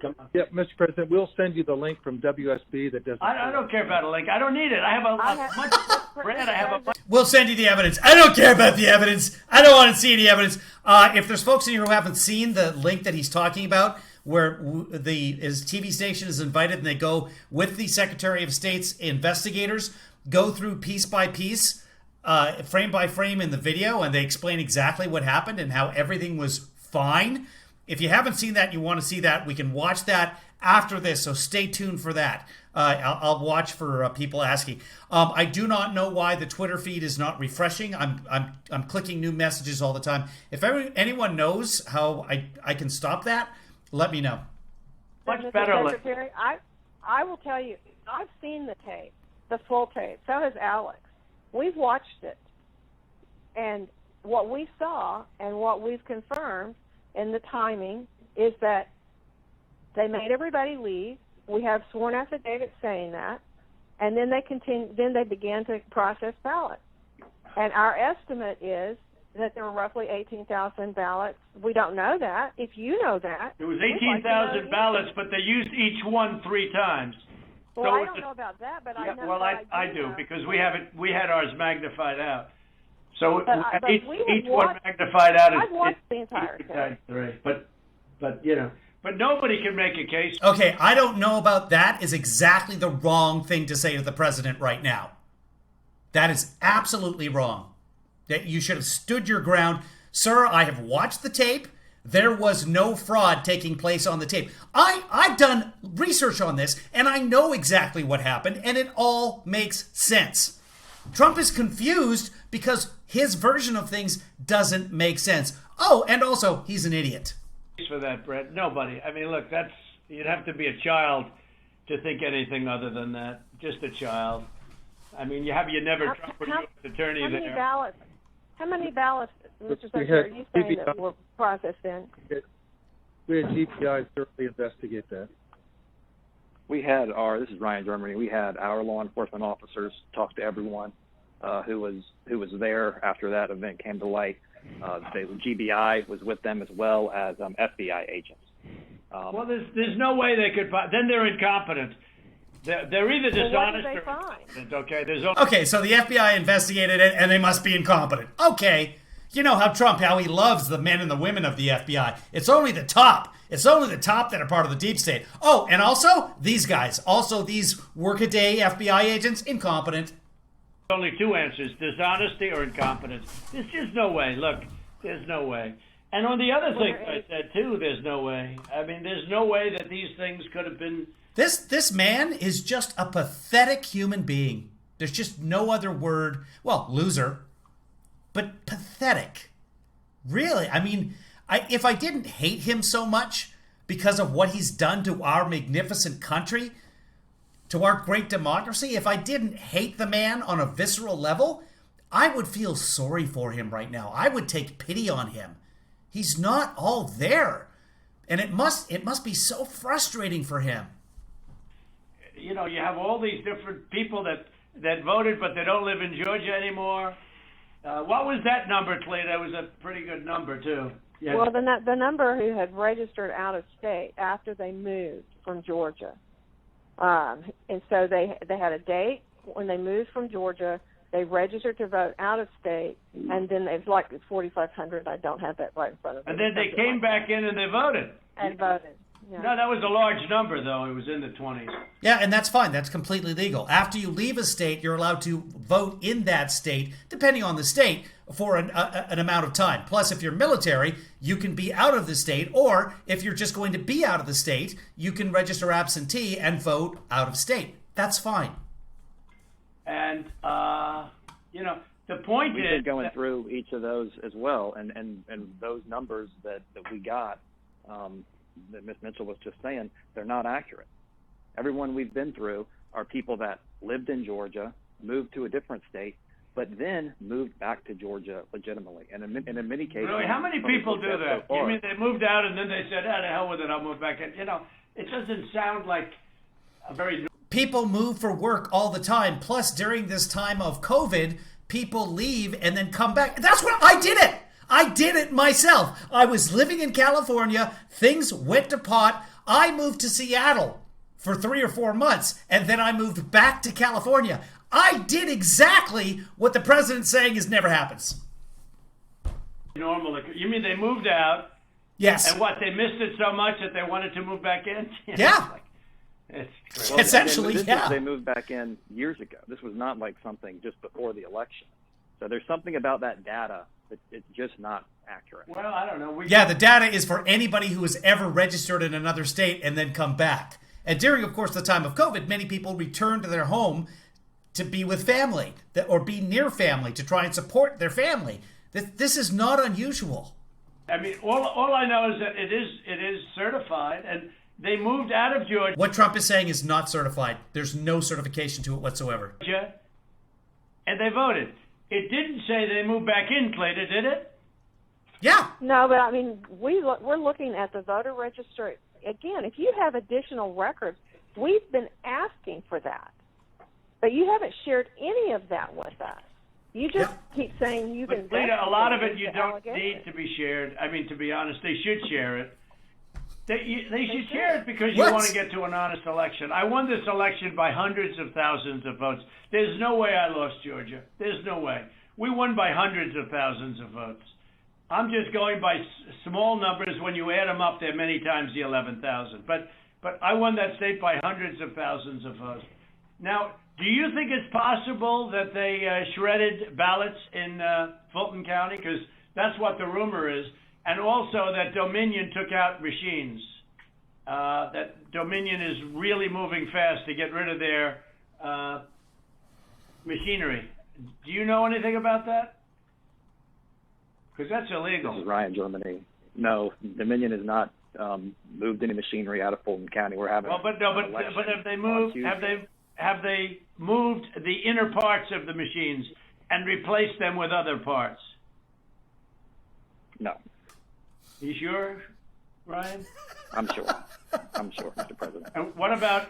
Come on. Yeah, Mr. President, we'll send you the link from WSB that does. I don't care about a link. I don't need it. I have a bunch. We'll send you the evidence. I don't care about the evidence. I don't want to see any evidence. If there's folks in here who haven't seen the link that he's talking about, where his TV station is invited and they go with the Secretary of State's investigators, go through piece by piece, frame by frame in the video, and they explain exactly what happened and how everything was fine. If you haven't seen that, you want to see that, we can watch that after this, so stay tuned for that. I'll watch for people asking. I do not know why the Twitter feed is not refreshing. I'm clicking new messages all the time. If anyone knows how I can stop that, let me know. Much better. Secretary, I will tell you, I've seen the tape, the full tape. So has Alex. We've watched it. And what we saw and what we've confirmed in the timing is that they made everybody leave. We have sworn affidavits saying that, and then they began to process ballots. And our estimate is that there were roughly 18,000 ballots. We don't know that. If you know that, it was 18,000 ballots, but they used each one 3 times. Well, so I don't know about that, but I know. Well, I do because we had ours magnified out. So each one magnified out is. I've watched the entire thing. But nobody can make a case. Okay, I don't know about that is exactly the wrong thing to say to the president right now. That is absolutely wrong. That you should have stood your ground. Sir, I have watched the tape. There was no fraud taking place on the tape. I've done research on this, and I know exactly what happened, and it all makes sense. Trump is confused because his version of things doesn't make sense. Oh, and also, he's an idiot. For that, Brett. Nobody. I mean, look, you'd have to be a child to think anything other than that. Just a child. I mean, you never Trump or U.S. attorney there. How many ballots, Mr. Secretary, are you saying that were processed in? We had GPI thoroughly investigate that. This is Ryan Germany. We had our law enforcement officers talk to everyone who was there after that event came to light. The GBI was with them as well as FBI agents. Well, there's no way they could. Then they're incompetent. They're either dishonest or incompetent. Okay, okay, so the FBI investigated it, and they must be incompetent. Okay, You know how Trump, how he loves the men and the women of the FBI. It's only the top. It's only the top that are part of the deep state. Oh, and also these guys. Also these workaday FBI agents, incompetent. Only two answers, dishonesty or incompetence. There's just no way. Look, there's no way. And on the other thing I said, too, there's no way. I mean, there's no way that these things could have been... This man is just a pathetic human being. There's just no other word. Well, loser. But pathetic. Really? I mean, if I didn't hate him so much because of what he's done to our magnificent country, to our great democracy, if I didn't hate the man on a visceral level, I would feel sorry for him right now. I would take pity on him. He's not all there. And it must be so frustrating for him. You know, you have all these different people that voted, but they don't live in Georgia anymore. What was that number, Clay? That was a pretty good number, too. Yeah. Well, the number who had registered out of state after they moved from Georgia. And so they had a date when they moved from Georgia. They registered to vote out of state, and then it's like 4,500. I don't have that right in front of me. And then they came back in and they voted. And voted. Yeah. No, that was a large number, though. It was in the 20s. Yeah, and that's fine. That's completely legal. After you leave a state, you're allowed to vote in that state, depending on the state, for an amount of time. Plus, if you're military, you can be out of the state, or if you're just going to be out of the state, you can register absentee and vote out of state. That's fine. And, you know, the point We've is... been going through each of those as well, and those numbers that we got, that Ms. Mitchell was just saying, they're not accurate. Everyone we've been through are people that lived in Georgia, moved to a different state, but then moved back to Georgia legitimately. And in many cases... Really? How many people do that? You mean they moved out and then they said, the hell with it, I'll move back in? You know, it doesn't sound like a very... People move for work all the time. Plus, during this time of COVID, people leave and then come back. That's what I did it. I did it myself. I was living in California. Things went to pot. I moved to Seattle for 3 or 4 months, and then I moved back to California. I did exactly what the president's saying is never happens. Normal. You mean they moved out? Yes. And what, they missed it so much that they wanted to move back in? Yeah. It's crazy. Well, essentially, yeah. They moved back in years ago. This was not like something just before the election. So there's something about that data that it's just not accurate. Well, I don't know. Yeah, the data is for anybody who has ever registered in another state and then come back. And during, of course, the time of COVID, many people returned to their home to be with family or be near family to try and support their family. This is not unusual. I mean, all I know is that it is certified, and they moved out of Georgia. What Trump is saying is not certified. There's no certification to it whatsoever. And they voted. It didn't say they moved back in, Clayton, did it? Yeah. No, but I mean, we're looking at the voter registry. Again, if you have additional records, we've been asking for that. But you haven't shared any of that with us. You just keep saying you've been... But a lot of it you don't need to be shared. I mean, to be honest, they should share it. They should share it because you want to get to an honest election. I won this election by hundreds of thousands of votes. There's no way I lost Georgia. There's no way. We won by hundreds of thousands of votes. I'm just going by small numbers. When you add them up, they're many times the 11,000. But I won that state by hundreds of thousands of votes. Now, do you think it's possible that they shredded ballots in Fulton County? Because that's what the rumor is. And also that Dominion took out machines. That Dominion is really moving fast to get rid of their machinery. Do you know anything about that? Because that's illegal. This is Ryan, Germany. No, Dominion has not moved any machinery out of Fulton County. We're having. Well, but have they moved? Have they moved the inner parts of the machines and replaced them with other parts? No. You sure, Ryan? I'm sure, Mr. President. And what about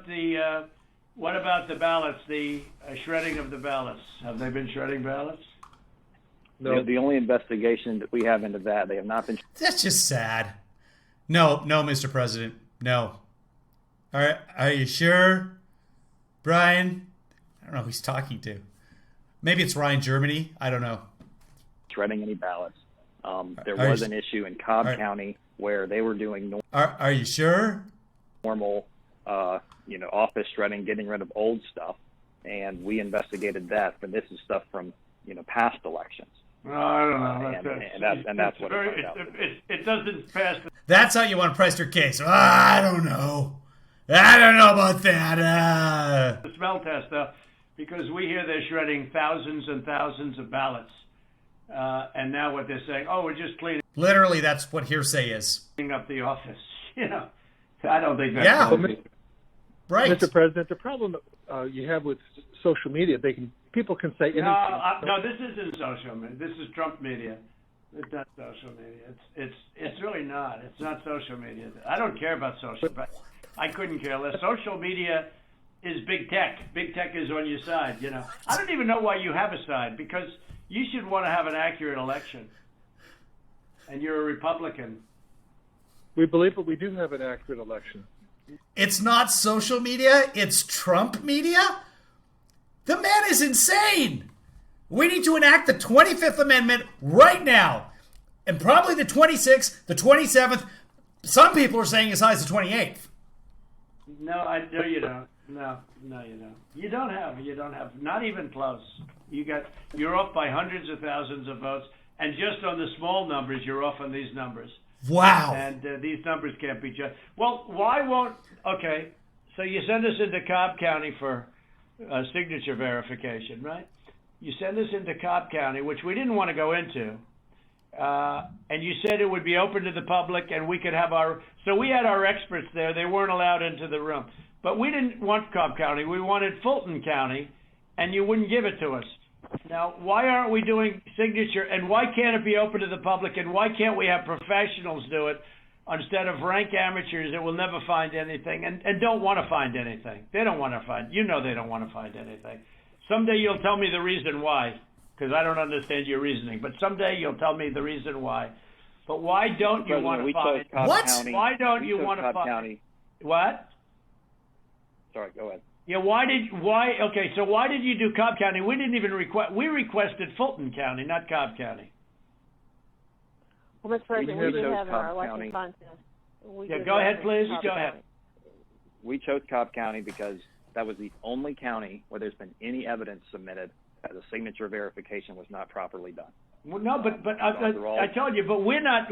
the ballots? The shredding of the ballots. Have they been shredding ballots? No. The only investigation that we have into that, they have not been. That's just sad. No, Mr. President, no. Are you sure, Brian? I don't know who he's talking to. Maybe it's Ryan, Germany. I don't know. shredding any ballots. There was an issue in Cobb County where they were doing Are you sure? normal, office shredding, getting rid of old stuff, and we investigated that. But this is stuff from, past elections. No, I don't know. And that's what it doesn't pass. That's how you want to press your case. I don't know. I don't know about that. The smell test, though, because we hear they're shredding thousands and thousands of ballots. And now what they're saying, we're just cleaning Literally, that's what hearsay is. up the office. I don't think that's Right. Mr. President, the problem you have with social media, people can say anything. No, this isn't social media. This is Trump media. It's not social media. It's really not. It's not social media. I don't care about social. But I couldn't care less. Social media is big tech. Big tech is on your side. I don't even know why you have a side, because you should want to have an accurate election. And you're a Republican. We believe that we do have an accurate election. It's not social media. It's Trump media. The man is insane. We need to enact the 25th Amendment right now. And probably the 26th, the 27th. Some people are saying as high as the 28th. No, you don't. No, you don't. You don't have, not even close. You're off by hundreds of thousands of votes. And just on the small numbers, you're off on these numbers. Wow. And these numbers can't be judged. Well, so you send us into Cobb County for signature verification, right? You send us into Cobb County, which we didn't want to go into. And you said it would be open to the public and we could have so we had our experts there. They weren't allowed into the room. But we didn't want Cobb County. We wanted Fulton County, and you wouldn't give it to us. Now, why aren't we doing signature, and why can't it be open to the public, and why can't we have professionals do it instead of rank amateurs that will never find anything and don't want to find anything? They don't want to find. They don't want to find anything. Someday you'll tell me the reason why, because I don't understand your reasoning. But someday you'll tell me the reason why. But why don't you want to find? What? Why don't you want to find? What? Sorry, go ahead. Yeah, so why did you do Cobb County? We didn't even we requested Fulton County, not Cobb County. Well, Mr. President, we did have our Cobb election County. contest. Go ahead, please. Go ahead. We chose Cobb County because that was the only county where there's been any evidence submitted that the signature verification was not properly done. Well, no, but I told you, but we're not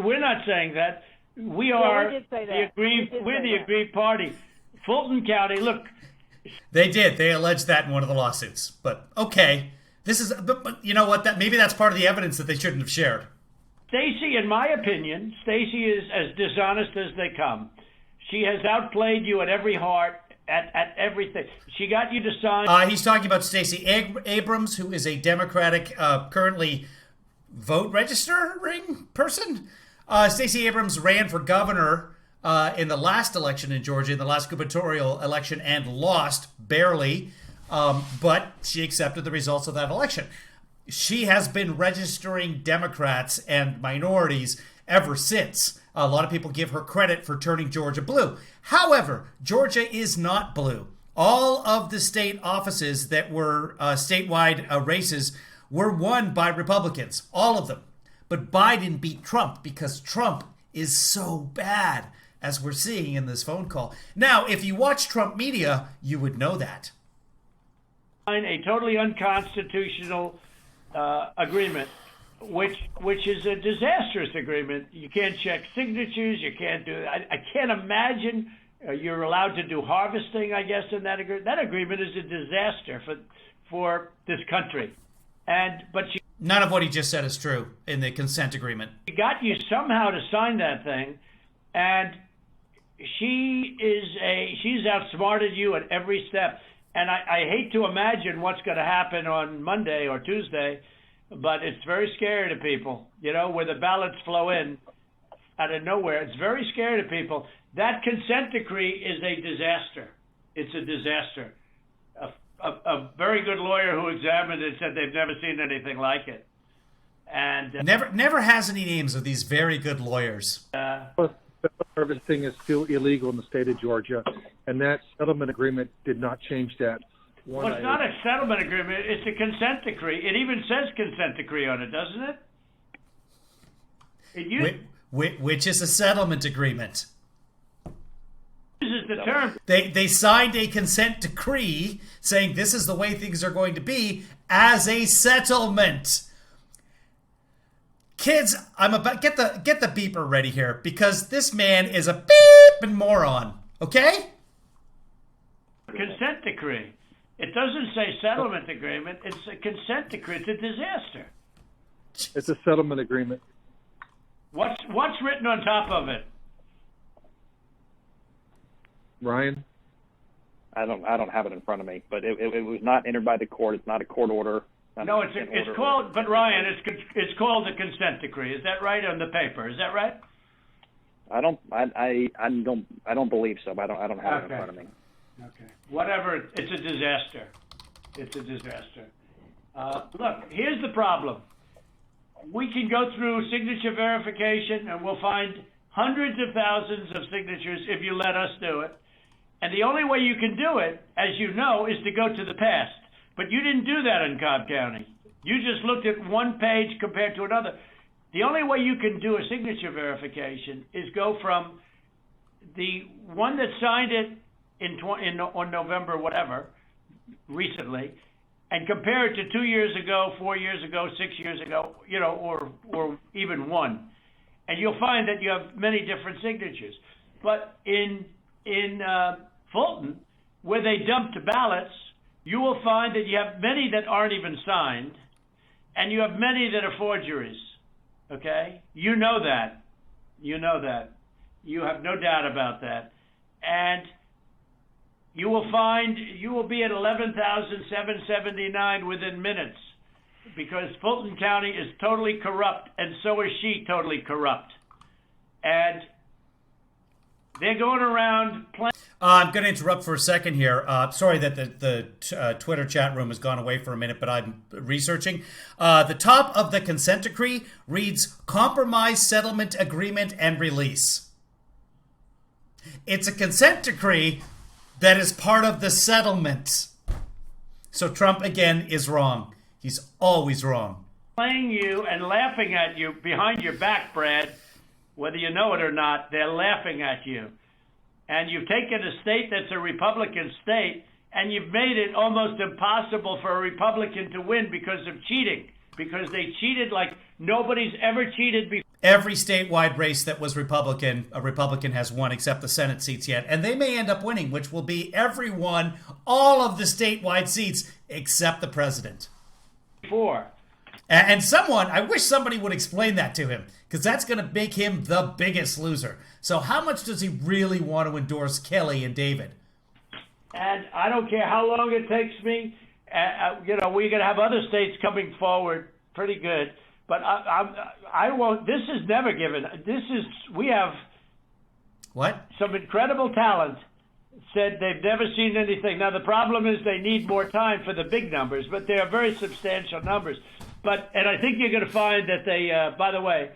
saying that. We did say that. We're the aggrieved party. Fulton County, look. They did. They alleged that in one of the lawsuits. But okay, but you know what? Maybe that's part of the evidence that they shouldn't have shared. Stacey, in my opinion, Stacey is as dishonest as they come. She has outplayed you at every heart, at everything. She got you to sign. He's talking about Stacey Abrams, who is a Democratic, currently vote registering person. Stacey Abrams ran for governor in the last election in Georgia, in the last gubernatorial election, and lost barely, but she accepted the results of that election. She has been registering Democrats and minorities ever since. A lot of people give her credit for turning Georgia blue. However, Georgia is not blue. All of the state offices that were statewide races were won by Republicans, all of them. But Biden beat Trump because Trump is so bad, as we're seeing in this phone call. Now, if you watch Trump media, you would know that. A totally unconstitutional agreement, which is a disastrous agreement. You can't check signatures. You can't do that. I can't imagine you're allowed to do harvesting, I guess, in that agreement. That agreement is a disaster for this country. None of what he just said is true in the consent agreement. She got you somehow to sign that thing, and she's outsmarted you at every step. And I hate to imagine what's going to happen on Monday or Tuesday, but it's very scary to people, where the ballots flow in out of nowhere. It's very scary to people. That consent decree is a disaster. It's a disaster. A very good lawyer who examined it said they've never seen anything like it. And never has any names of these very good lawyers. Harvesting is still illegal in the state of Georgia, and that settlement agreement did not change that. Well, it's not a settlement agreement. It's a consent decree. It even says consent decree on it, doesn't it? It uses Which is a settlement agreement. the term. They signed a consent decree saying this is the way things are going to be as a settlement. Kids, I'm about get the beeper ready here because this man is a beeping moron. Okay? Consent decree. It doesn't say settlement agreement. It's a consent decree. It's a disaster. It's a settlement agreement. What's written on top of it? Ryan? I don't have it in front of me, but it was not entered by the court. It's not a court order. No, it's called. But Ryan, it's called a consent decree. Is that right on the paper? Is that right? I don't believe so. But I don't have it in front of me. Okay. Whatever. It's a disaster. It's a disaster. Look, here's the problem. We can go through signature verification, and we'll find hundreds of thousands of signatures if you let us do it. And the only way you can do it, as you know, is to go to the past. But you didn't do that in Cobb County. You just looked at one page compared to another. The only way you can do a signature verification is go from the one that signed it on November, whatever, recently, and compare it to 2 years ago, 4 years ago, 6 years ago, or even one. And you'll find that you have many different signatures. But in Fulton, where they dumped ballots, you will find that you have many that aren't even signed, and you have many that are forgeries. Okay? You know that. You know that. You have no doubt about that. And you will find you will be at 11,779 within minutes, because Fulton County is totally corrupt, and so is she totally corrupt. And they're going around playing. I'm going to interrupt for a second here. Sorry that the Twitter chat room has gone away for a minute, but I'm researching. The top of the consent decree reads compromise, settlement, agreement, and release. It's a consent decree that is part of the settlement. So Trump, again, is wrong. He's always wrong. Playing you and laughing at you behind your back, Brad, whether you know it or not, they're laughing at you. And you've taken a state that's a Republican state, and you've made it almost impossible for a Republican to win because of cheating, because they cheated like nobody's ever cheated before. Every statewide race that was Republican, a Republican has won except the Senate seats yet. And they may end up winning, which will be everyone, all of the statewide seats except the president. And someone, I wish somebody would explain that to him, because that's going to make him the biggest loser. So how much does he really want to endorse Kelly and David? And I don't care how long it takes me. We're going to have other states coming forward pretty good. But I won't. This is never given. We have some incredible talent. Said they've never seen anything. Now the problem is they need more time for the big numbers, but they are very substantial numbers. And I think you're going to find that they. By the way,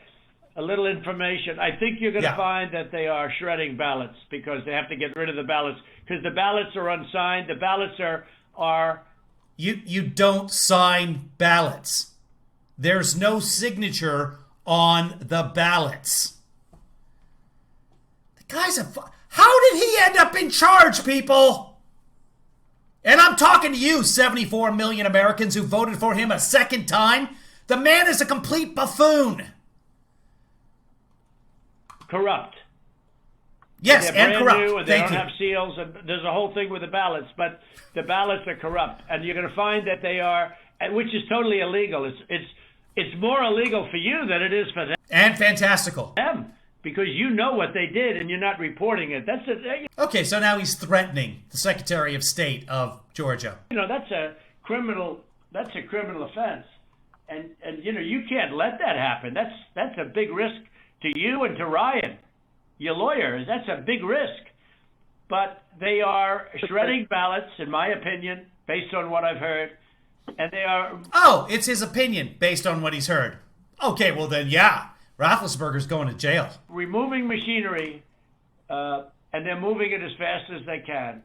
a little information. I think you're going to find that they are shredding ballots because they have to get rid of the ballots because the ballots are unsigned. The ballots are. You don't sign ballots. There's no signature on the ballots. The guy's how did he end up in charge, people? And I'm talking to you, 74 million Americans who voted for him a second time. The man is a complete buffoon. Corrupt. Yes, and corrupt. New, and they don't have seals, and there's a whole thing with the ballots, but the ballots are corrupt, and you're going to find that they are, which is totally illegal. It's more illegal for you than it is for them. And fantastical. Because you know what they did and you're not reporting it. Okay, so now he's threatening the Secretary of State of Georgia. That's a criminal offense. And you can't let that happen. That's a big risk to you and to Ryan, your lawyer. That's a big risk. But they are shredding ballots, in my opinion, based on what I've heard. And they are. Oh, it's his opinion based on what he's heard. Okay, well then, yeah, Raffensperger's going to jail. Removing machinery, and they're moving it as fast as they can.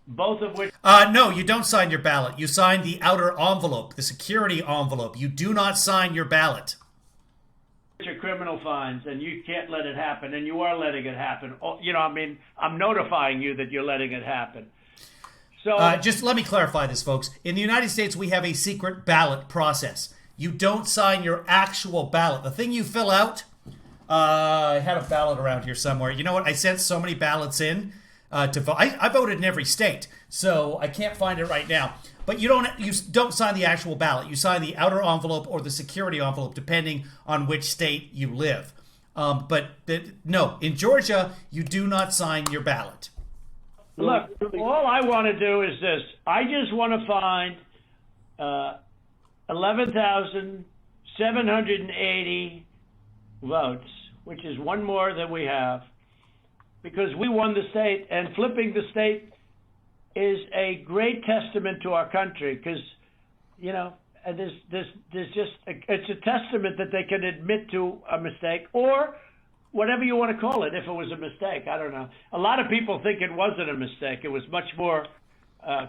Both of which. No, you don't sign your ballot. You sign the outer envelope, the security envelope. You do not sign your ballot. criminal fines, and you can't let it happen, and you are letting it happen. I'm notifying you that you're letting it happen. So just let me clarify this, folks. In the United States, we have a secret ballot process. You don't sign your actual ballot. The thing you fill out, I had a ballot around here somewhere. You know what? I sent so many ballots in to vote. I voted in every state, so I can't find it right now. But you don't sign the actual ballot. You sign the outer envelope or the security envelope, depending on which state you live. No, in Georgia, you do not sign your ballot. Look, all I want to do is this. I just want to find 11,780 votes, which is one more than we have, because we won the state, and flipping the state is a great testament to our country, because, there's just it's a testament that they can admit to a mistake, or whatever you want to call it, if it was a mistake. I don't know. A lot of people think it wasn't a mistake. It was much more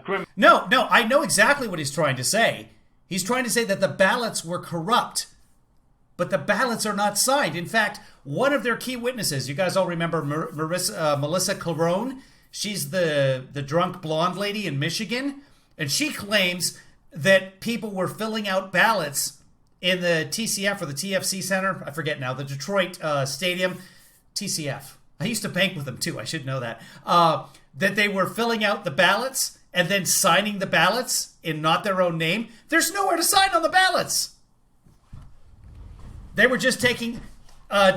criminal. No, I know exactly what he's trying to say. He's trying to say that the ballots were corrupt, but the ballots are not signed. In fact, one of their key witnesses, you guys all remember Melissa Clarone? She's the drunk blonde lady in Michigan, and she claims that people were filling out ballots in the TCF or the TFC Center. I forget now, the Detroit Stadium. TCF. I used to bank with them too. I should know that. That they were filling out the ballots and then signing the ballots in not their own name. There's nowhere to sign on the ballots. They were just taking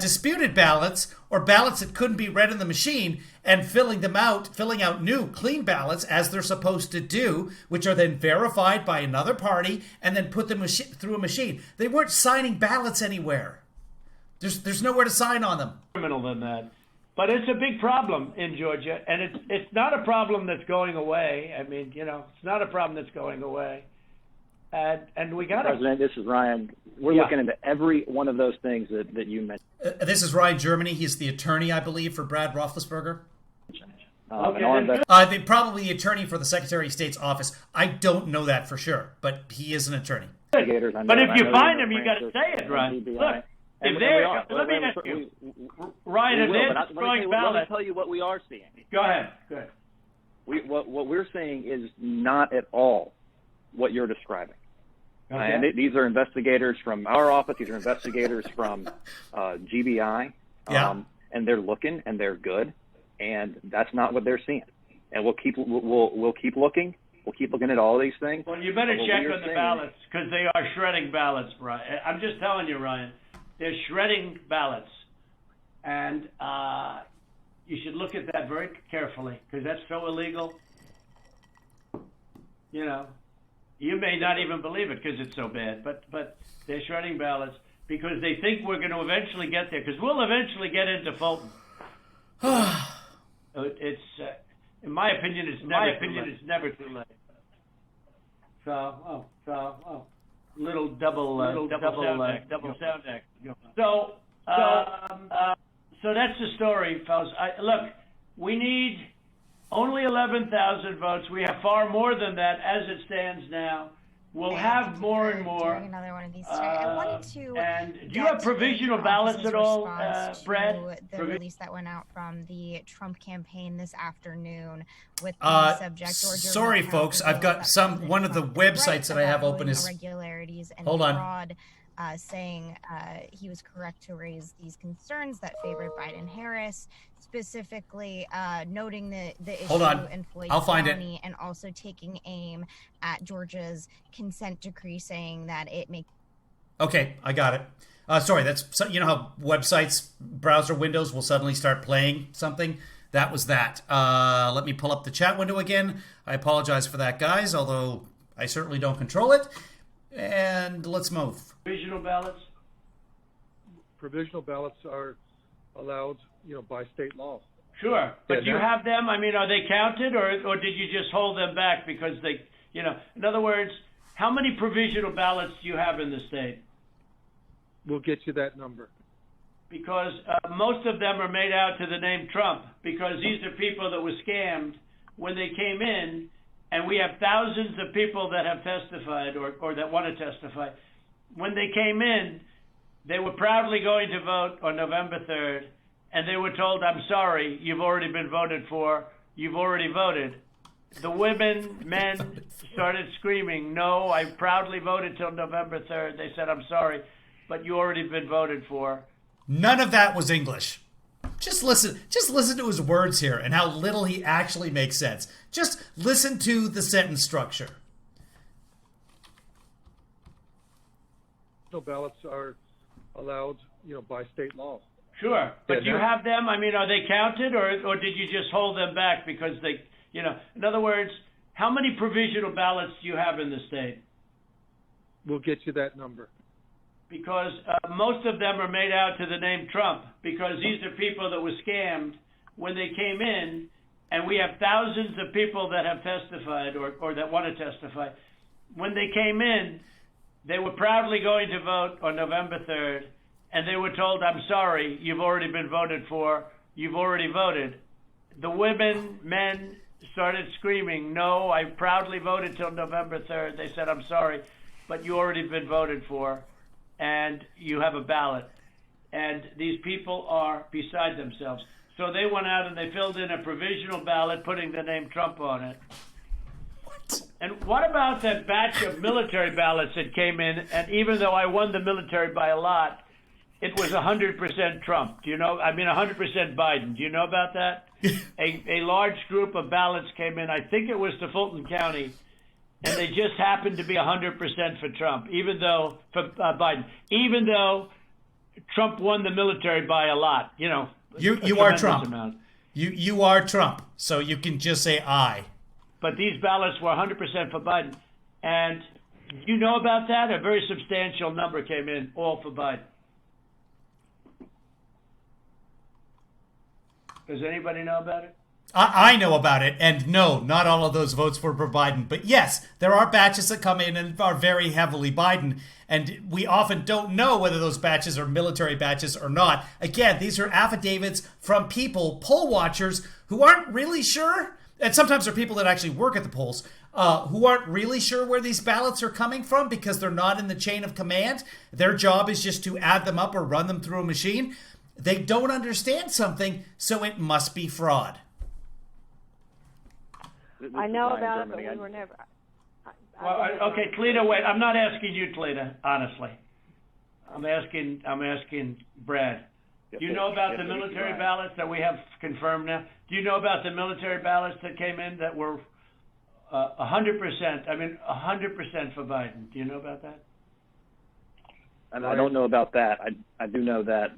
disputed ballots or ballots that couldn't be read in the machine and filling out new clean ballots as they're supposed to do, which are then verified by another party and then put them through a machine. They weren't signing ballots anywhere. There's nowhere to sign on them. Criminal than that. But it's a big problem in Georgia, and it's not a problem that's going away. I mean, it's not a problem that's going away. And we got to... President, this is Ryan. We're looking into every one of those things that you mentioned. This is Ryan Germany. He's the attorney, I believe, for Brad Roethlisberger. Probably the attorney for the Secretary of State's office. I don't know that for sure, but he is an attorney. But if you find him, you got to say it, Ryan. Look, if they're... Let me ask you, Ryan, if they're destroying ballots... Let me tell you what we are seeing. Go ahead. What we're seeing is not at all what you're describing. Okay. And these are investigators from our office. These are investigators from GBI. And they're looking, and they're good, and that's not what they're seeing. And we'll keep looking. We'll keep looking at all these things. Well, you better check on the ballots, because they are shredding ballots, Brian. I'm just telling you, Ryan. They're shredding ballots, and you should look at that very carefully, because that's so illegal. You may not even believe it because it's so bad, but they're shredding ballots because they think we're going to eventually get there, because we'll eventually get into Fulton. It's, in my opinion, it's never too late. So, little double sound act. So that's the story, fellas. Look, we need only 11,000 votes. We have far more than that as it stands now. We'll have more and more. Another one of these I wanted to. And do you have provisional ballots at all, Brad? The release that went out from the Trump campaign this afternoon with the subject. Sorry, folks. I've got one of the websites that I have open is irregularities and hold on. Fraud. Saying he was correct to raise these concerns that favored Biden-Harris, specifically noting the issue in Floyd County and also taking aim at Georgia's consent decree, saying that it makes... Okay, I got it. Sorry, that's how websites, browser windows will suddenly start playing something? That was that. Let me pull up the chat window again. I apologize for that, guys, although I certainly don't control it. And let's move. Provisional ballots? Provisional ballots are allowed, by state law. Sure. But do you have them? I mean, are they counted or did you just hold them back because they, in other words, how many provisional ballots do you have in the state? We'll get you that number. Because most of them are made out to the name Trump, because these are people that were scammed when they came in. And we have thousands of people that have testified or that want to testify. When they came in, They were proudly going to vote on November 3rd, and they were told, I'm sorry, you've already been voted for, you've already voted. The women, men started screaming, no, I proudly voted till November 3rd. They said, I'm sorry, but you already been voted for. None of that was English. Just listen to his words here and how little he actually makes sense. Just listen to the sentence structure. Ballots are allowed, by state law. Sure, but you have them. I mean, are they counted, or did you just hold them back because they, in other words, how many provisional ballots do you have in the state? We'll get you that number. Because most of them are made out to the name Trump, because these are people that were scammed when they came in, and we have thousands of people that have testified or that want to testify. When they came in, they were proudly going to vote on November 3rd, and they were told, I'm sorry, you've already been voted for, you've already voted. The women, men started screaming, no, I proudly voted till November 3rd. They said, I'm sorry, but you already been voted for, and you have a ballot. And these people are beside themselves. So they went out and they filled in a provisional ballot, putting the name Trump on it. And what about that batch of military ballots that came in? And even though I won the military by a lot, it was 100% Trump. Do you know? I mean, 100% Biden. Do you know about that? A large group of ballots came in. I think it was to Fulton County, and they just happened to be 100% for Trump, even though for Biden, even though Trump won the military by a lot. You are Trump. Amount. You are Trump, so you can just say I. But these ballots were 100% for Biden. And you know about that? A very substantial number came in, all for Biden. Does anybody know about it? I know about it, and no, not all of those votes were for Biden. But yes, there are batches that come in and are very heavily Biden, and we often don't know whether those batches are military batches or not. Again, these are affidavits from people, poll watchers, who aren't really sure. And sometimes there are people that actually work at the polls who aren't really sure where these ballots are coming from because they're not in the chain of command. Their job is just to add them up or run them through a machine. They don't understand something, so it must be fraud. I know about it, but we were never. Okay, Cleta, wait. I'm not asking you, Cleta, honestly. I'm asking Brad. Do you know about the military ballots that we have confirmed now? Do you know about the military ballots that came in that were 100%? I mean, 100% for Biden. Do you know about that? I don't know about that. I do know that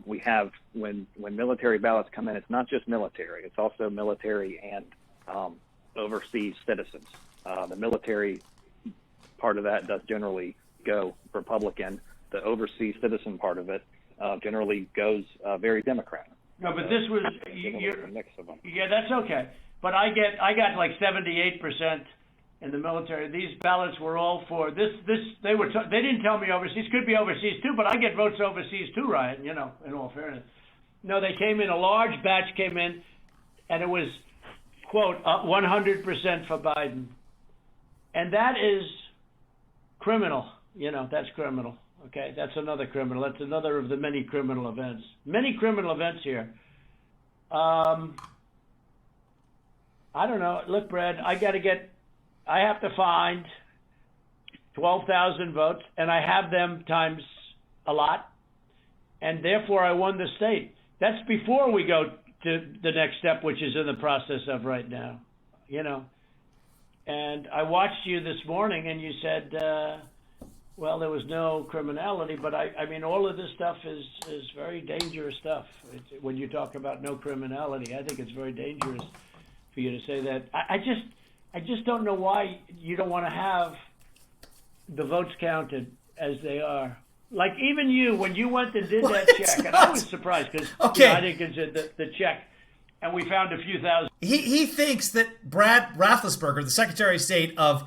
we have, when military ballots come in, it's not just military. It's also military and overseas citizens. The military part of that does generally go Republican. The overseas citizen part of it generally goes very Democrat. No, but this was a mix of them. Yeah, that's okay. But I got like 78% in the military. These ballots were all for this. They didn't tell me overseas. Could be overseas too, but I get votes overseas too, Ryan. In all fairness. No, they came in. A large batch came in, and it was quote 100% for Biden, and that is criminal. That's criminal. Okay, that's another criminal. That's another of the many criminal events. Many criminal events here. I don't know. Look, Brad, I have to find 12,000 votes, and I have them times a lot, and therefore I won the state. That's before we go to the next step, which is in the process of right now. And I watched you this morning, and you said, well, there was no criminality, but I mean, all of this stuff is very dangerous stuff. When you talk about no criminality, I think it's very dangerous for you to say that. I just don't know why you don't want to have the votes counted as they are. Like even you, when you went and did that check, and I was surprised because I didn't consider the check, and we found a few thousand. He thinks that Brad Raffensperger, the Secretary of State of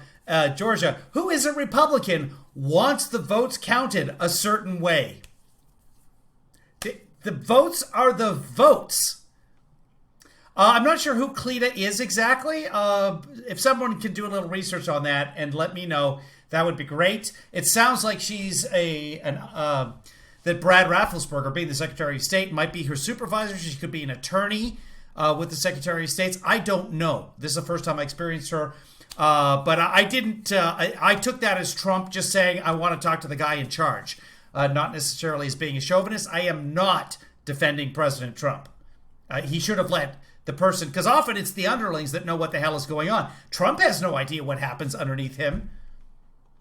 Georgia, who is a Republican, wants the votes counted a certain way. The votes are the votes. I'm not sure who Cleta is exactly. If someone can do a little research on that and let me know, that would be great. It sounds like she's that Brad Raffensperger, being the Secretary of State, might be her supervisor. She could be an attorney with the Secretary of State. I don't know. This is the first time I experienced her. But I didn't. I took that as Trump just saying, I want to talk to the guy in charge, not necessarily as being a chauvinist. I am not defending President Trump. He should have let the person, because often it's the underlings that know what the hell is going on. Trump has no idea what happens underneath him.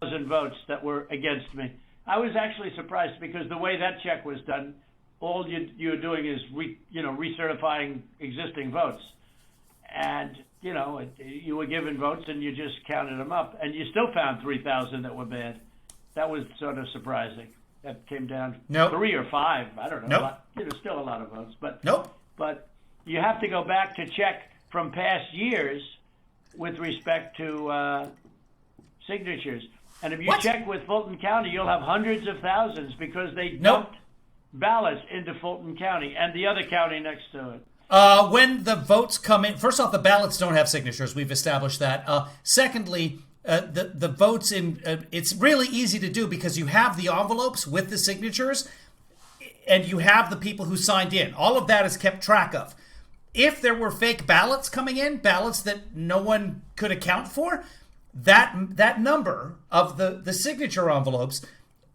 Votes that were against me. I was actually surprised because the way that check was done, all you're doing is recertifying existing votes, and you were given votes and you just counted them up, and you still found 3,000 that were bad. That was sort of surprising. That came down 3 or 5. I don't know. Still a lot of votes, but But you have to go back to check from past years with respect to signatures. And if you check with Fulton County, you'll have hundreds of thousands because they dumped ballots into Fulton County and the other county next to it. When the votes come in, first off, the ballots don't have signatures. We've established that. Secondly, the votes in, it's really easy to do because you have the envelopes with the signatures and you have the people who signed in. All of that is kept track of. If there were fake ballots coming in, ballots that no one could account for, that number of the signature envelopes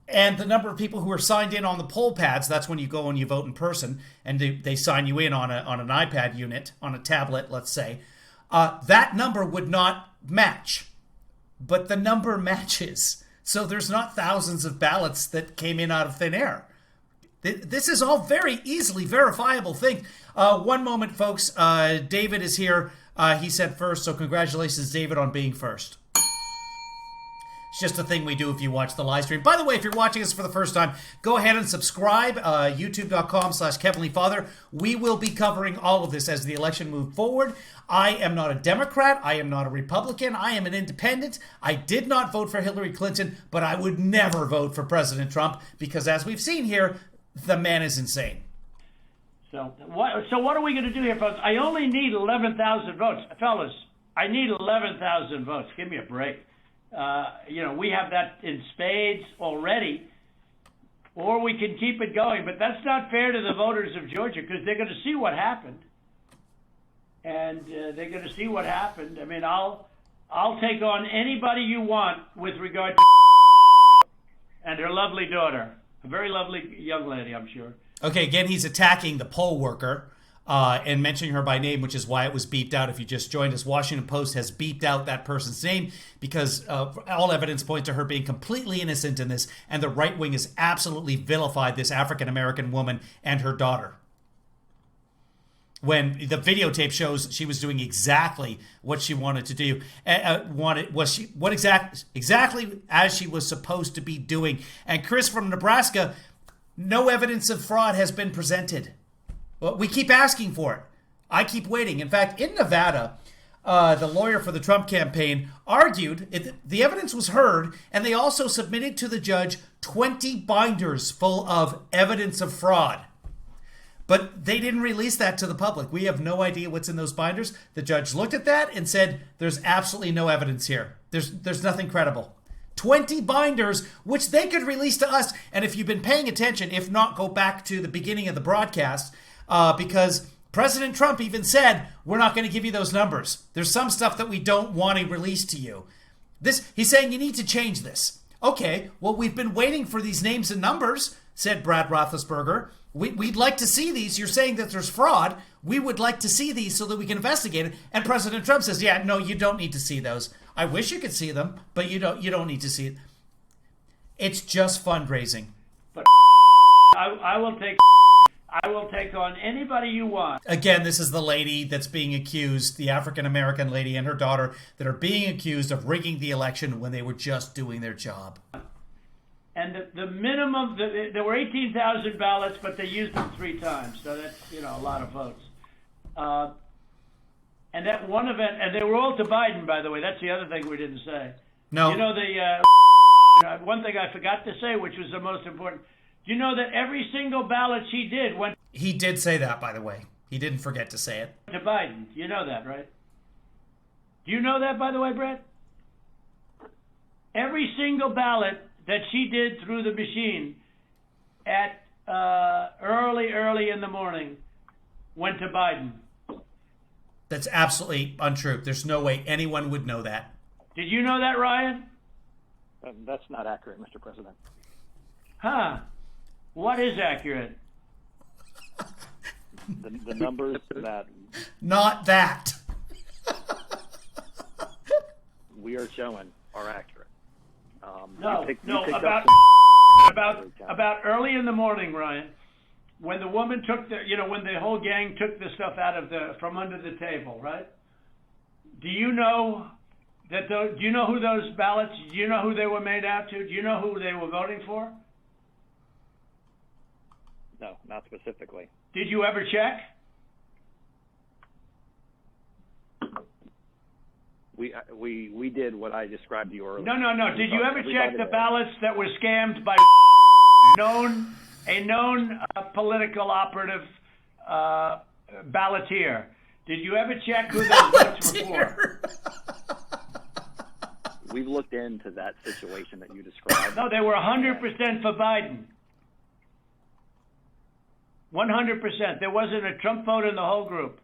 and the number of people who are signed in on the poll pads, that's when you go and you vote in person, and they sign you in on an iPad unit, on a tablet, let's say, that number would not match. But the number matches. So there's not thousands of ballots that came in out of thin air. This is all very easily verifiable things. One moment, folks. David is here. He said first, so congratulations, David, on being first. It's just a thing we do if you watch the live stream. By the way, if you're watching us for the first time, go ahead and subscribe, youtube.com/KevinlyFather. We will be covering all of this as the election moves forward. I am not a Democrat. I am not a Republican. I am an independent. I did not vote for Hillary Clinton, but I would never vote for President Trump because, as we've seen here, the man is insane. So what are we going to do here, folks? I only need 11,000 votes. Fellas, I need 11,000 votes. Give me a break. We have that in spades already, or we can keep it going. But that's not fair to the voters of Georgia because they're going to see what happened. And they're going to see what happened. I mean, I'll take on anybody you want with regard to and her lovely daughter. A very lovely young lady, I'm sure. Okay, again, he's attacking the poll worker and mentioning her by name, which is why it was beeped out. If you just joined us, Washington Post has beeped out that person's name because all evidence points to her being completely innocent in this, and the right wing has absolutely vilified this African-American woman and her daughter. When the videotape shows she was doing exactly what she wanted to do, exactly as she was supposed to be doing. And Chris from Nebraska, no evidence of fraud has been presented. Well, we keep asking for it. I keep waiting. In fact, in Nevada, the lawyer for the Trump campaign argued the evidence was heard, and they also submitted to the judge 20 binders full of evidence of fraud. But they didn't release that to the public. We have no idea what's in those binders. The judge looked at that and said, there's absolutely no evidence here. There's nothing credible. 20 binders, which they could release to us. And if you've been paying attention, if not, go back to the beginning of the broadcast, because President Trump even said, we're not going to give you those numbers. There's some stuff that we don't want to release to you. He's saying you need to change this. Okay, well, we've been waiting for these names and numbers, said Brad Raffensperger. We'd like to see these. You're saying that there's fraud. We would like to see these so that we can investigate it. And President Trump says, yeah, no, you don't need to see those. I wish you could see them, but you don't need to see it. It's just fundraising. But I will take on anybody you want. Again, this is the lady that's being accused, the African-American lady and her daughter that are being accused of rigging the election when they were just doing their job. And the minimum, there were 18,000 ballots, but they used them 3 times. So that's, a lot of votes. And that one event, and they were all to Biden, by the way. That's the other thing we didn't say. No. One thing I forgot to say, which was the most important. Do you know that every single ballot she did went... He did say that, by the way. He didn't forget to say it. ...to Biden. You know that, right? Do you know that, by the way, Brett? Every single ballot that she did through the machine at early in the morning went to Biden. That's absolutely untrue. There's no way anyone would know that. Did you know that, Ryan? That's not accurate, Mr. President. Huh. What is accurate? The numbers that... Not that. we are showing are accurate. About early in the morning, Ryan, when the woman took when the whole gang took the stuff from under the table, right? Do you know do you know who those ballots? Do you know who they were made out to? Do you know who they were voting for? No, not specifically. Did you ever check? We did what I described to you earlier. No. Did you ever check the ballots that were scammed by a known political operative balloteer? Did you ever check who those votes were for? We've looked into that situation that you described. No, they were 100% for Biden. 100%. There wasn't a Trump vote in the whole group.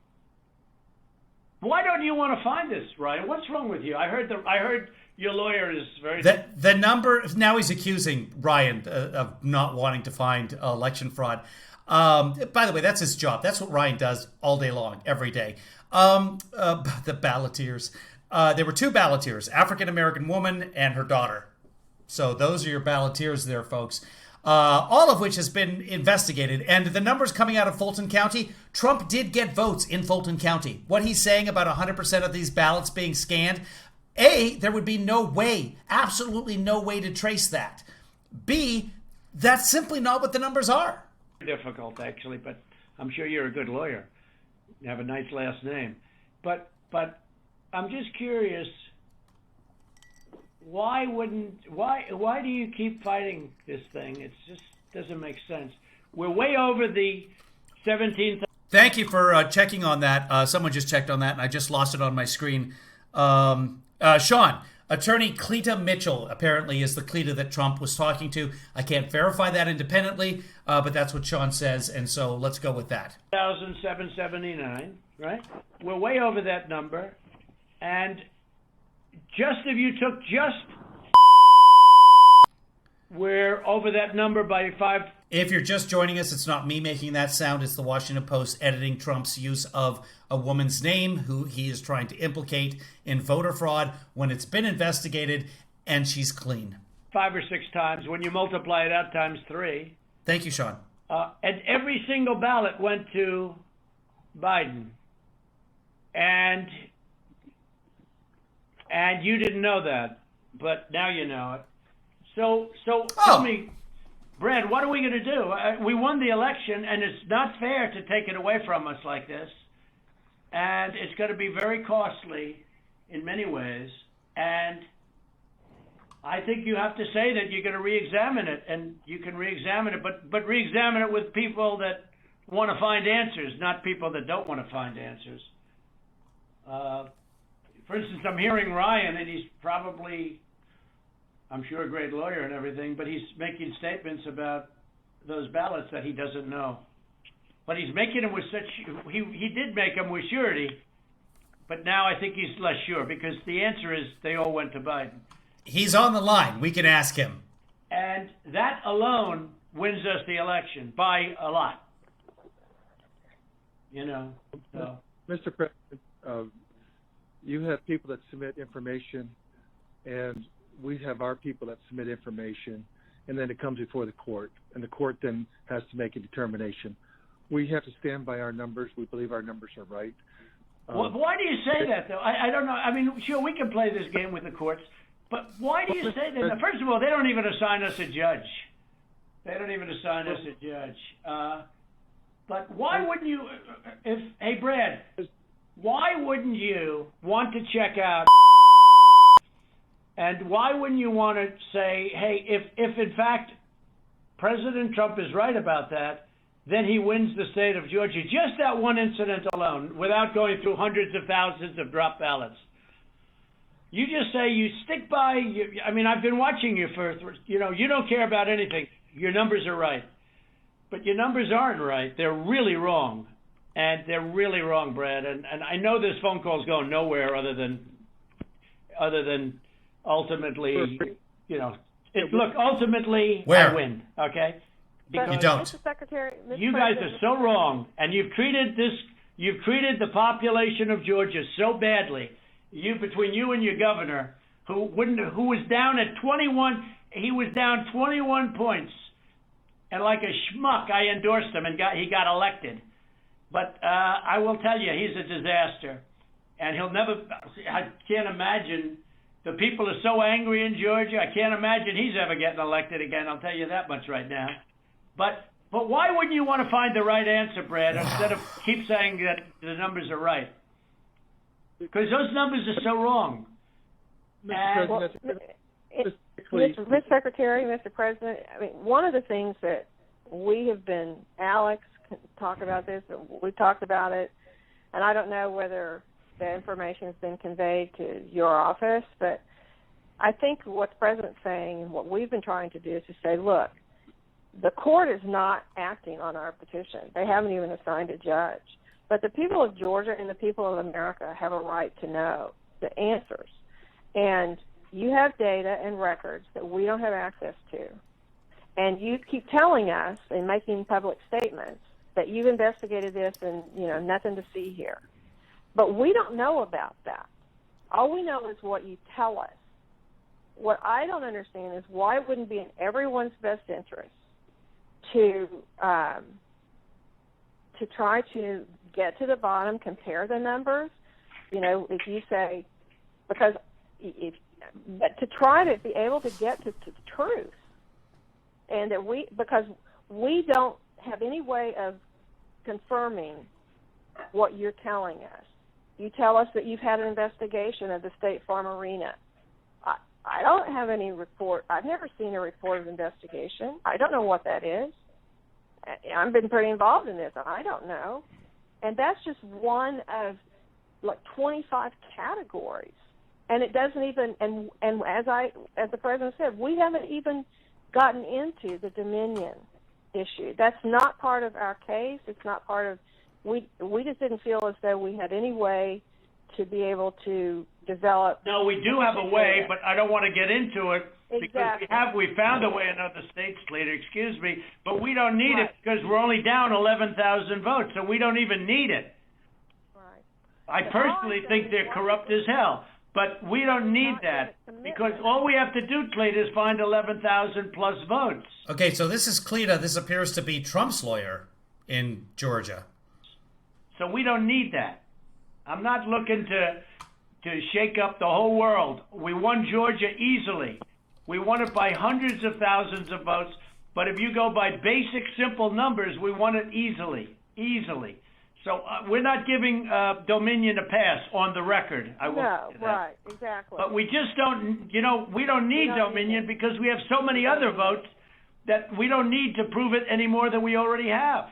Why don't you want to find this, Ryan? What's wrong with you? I heard your lawyer is very... The number... Now he's accusing Ryan of not wanting to find election fraud. By the way, that's his job. That's what Ryan does all day long, every day. The balloteers. There were two balloteers, African-American woman and her daughter. So those are your balloteers there, folks. All of which has been investigated. And the numbers coming out of Fulton County, Trump did get votes in Fulton County. What he's saying about 100% of these ballots being scanned, A, there would be no way, absolutely no way to trace that. B, that's simply not what the numbers are. Difficult, actually, but I'm sure you're a good lawyer. You have a nice last name. But I'm just curious, why do you keep fighting this thing? It just doesn't make sense. We're way over the 17th. Thank you for checking on that. Someone just checked on that, and I just lost it on my screen. Sean, attorney Cleta Mitchell apparently is the Cleta that Trump was talking to. I can't verify that independently, but that's what Sean says, and so let's go with that. 1,779, right? We're way over that number, and if you took we're over that number by 5. If you're just joining us, it's not me making that sound. It's the Washington Post editing Trump's use of a woman's name who he is trying to implicate in voter fraud when it's been investigated and she's clean. 5 or 6 times. When you multiply it out times 3. Thank you, Sean. And every single ballot went to Biden. And you didn't know that, but now you know it. So tell me, Brad, what are we going to do? We won the election, and it's not fair to take it away from us like this. And it's going to be very costly in many ways. And I think you have to say that you're going to re-examine it, and you can re-examine it, but re-examine it with people that want to find answers, not people that don't want to find answers. For instance, I'm hearing Ryan, and he's probably, I'm sure, a great lawyer and everything, but he's making statements about those ballots that he doesn't know. But he's making them with he did make them with surety, but now I think he's less sure, because the answer is they all went to Biden. He's on the line. We can ask him. And that alone wins us the election by a lot. So. Mr. President, you have people that submit information, and we have our people that submit information, and then it comes before the court, and the court then has to make a determination. We have to stand by our numbers. We believe our numbers are right. Well, why do you say that, though? I don't know. I mean, sure, we can play this game with the courts, but why do you say that? Now, first of all, they don't even assign us a judge. But why wouldn't you, hey, Brad, why wouldn't you want to check out, and why wouldn't you want to say, hey, if in fact President Trump is right about that, then he wins the state of Georgia, just that one incident alone, without going through hundreds of thousands of drop ballots. You just say you stick by, I've been watching you for, you don't care about anything. Your numbers are right. But your numbers aren't right. They're really wrong. And they're really wrong, Brad. And I know this phone call's going nowhere other than ultimately, you know, look, ultimately I win, okay? Because you don't. Mr. Secretary, You guys are so wrong, and you've treated the population of Georgia so badly. Between you and your governor, who was down at 21, he was down 21 points, and like a schmuck, I endorsed him and he got elected. But I will tell you, he's a disaster, and he'll never. I can't imagine. The people are so angry in Georgia. I can't imagine he's ever getting elected again. I'll tell you that much right now. But why wouldn't you want to find the right answer, Brad, instead of keep saying that the numbers are right? Because those numbers are so wrong. Mr. Secretary, Mr. President, I mean, one of the things that we have been, Alex can talk about this, we've talked about it, and I don't know whether the information has been conveyed to your office, but I think what the President's saying and what we've been trying to do is to say, look, the court is not acting on our petition. They haven't even assigned a judge. But the people of Georgia and the people of America have a right to know the answers. And you have data and records that we don't have access to. And you keep telling us and making public statements that you've investigated this and, you know, nothing to see here. But we don't know about that. All we know is what you tell us. What I don't understand is why it wouldn't be in everyone's best interest to try to get to the bottom, compare the numbers. You know, if you say, but to try to be able to get to the truth, and that because we don't have any way of confirming what you're telling us. You tell us that you've had an investigation of the State Farm Arena. I don't have any report. I've never seen a report of investigation. I don't know what that is. I've been pretty involved in this. I don't know. And that's just one of like 25 categories. And it doesn't even, and as the President said, we haven't even gotten into the Dominion issue. That's not part of our case. It's not part of, we just didn't feel as though we had any way to be able to develop. No, we do have a way, but I don't want to get into it because we found a way in other states, Slater, excuse me, but we don't need it because we're only down 11,000 votes, so we don't even need it. Right. I personally think they're corrupt as hell, but we don't need that because all we have to do, Slater, is find 11,000 plus votes. Okay, so this is Cleta. This appears to be Trump's lawyer in Georgia. So we don't need that. I'm not looking to shake up the whole world. We won Georgia easily. We won it by hundreds of thousands of votes. But if you go by basic, simple numbers, we won it easily. So we're not giving Dominion a pass on the record. I will say that. Right, exactly. But we just don't, we don't need Dominion because we have so many other votes that we don't need to prove it any more than we already have.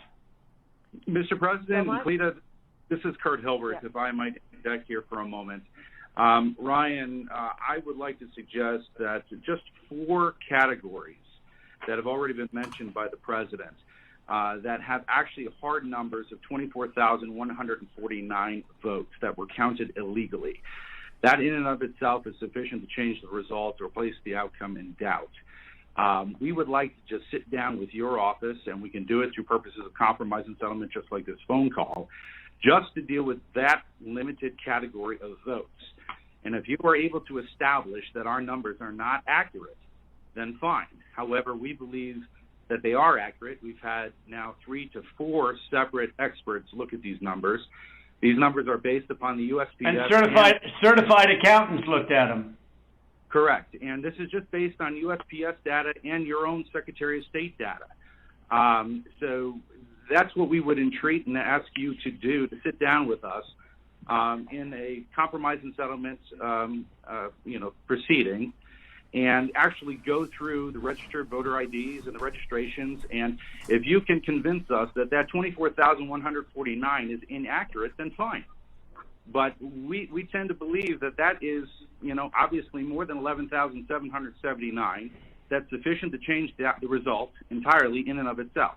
Mr. President, Cleta, this is Kurt Hilbert, if I might interject here for a moment. Ryan, I would like to suggest that just 4 categories that have already been mentioned by the President that have actually hard numbers of 24,149 votes that were counted illegally. That in and of itself is sufficient to change the result or place the outcome in doubt. We would like to just sit down with your office, and we can do it through purposes of compromise and settlement just like this phone call, just to deal with that limited category of votes. And if you are able to establish that our numbers are not accurate, then fine. However, we believe that they are accurate. We've had now 3 to 4 separate experts look at these numbers. These numbers are based upon the USPS. And certified accountants looked at them. Correct. And this is just based on USPS data and your own Secretary of State data. So that's what we would entreat and ask you to do, to sit down with us in a compromise and settlement proceeding and actually go through the registered voter IDs and the registrations. And if you can convince us that that 24,149 is inaccurate, then fine. But we tend to believe that that is, obviously more than 11,779. That's sufficient to change the result entirely in and of itself.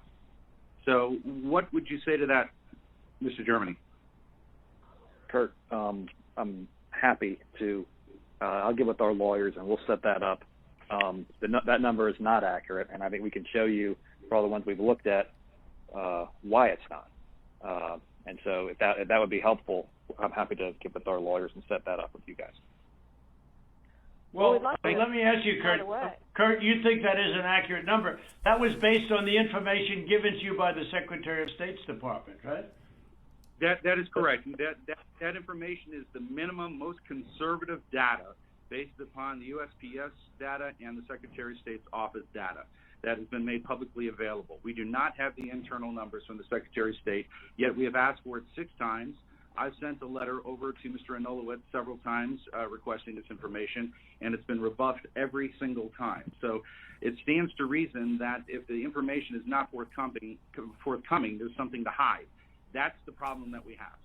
So what would you say to that, Mr. Germany? Kurt, I'm happy to. I'll get with our lawyers and we'll set that up. That number is not accurate, and I think we can show you for all the ones we've looked at why it's not. And so if that would be helpful, I'm happy to get with our lawyers and set that up with you guys. Well, let me ask you, Kurt. Kurt, you think that is an accurate number? That was based on the information given to you by the Secretary of State's Department, right? That is correct. That information is the minimum, most conservative data based upon the USPS data and the Secretary of State's office data that has been made publicly available. We do not have the internal numbers from the Secretary of State, yet we have asked for it 6 times. I've sent a letter over to Mr. Anulowicz several times requesting this information, and it's been rebuffed every single time. So it stands to reason that if the information is not forthcoming, there's something to hide. That's the problem that we have.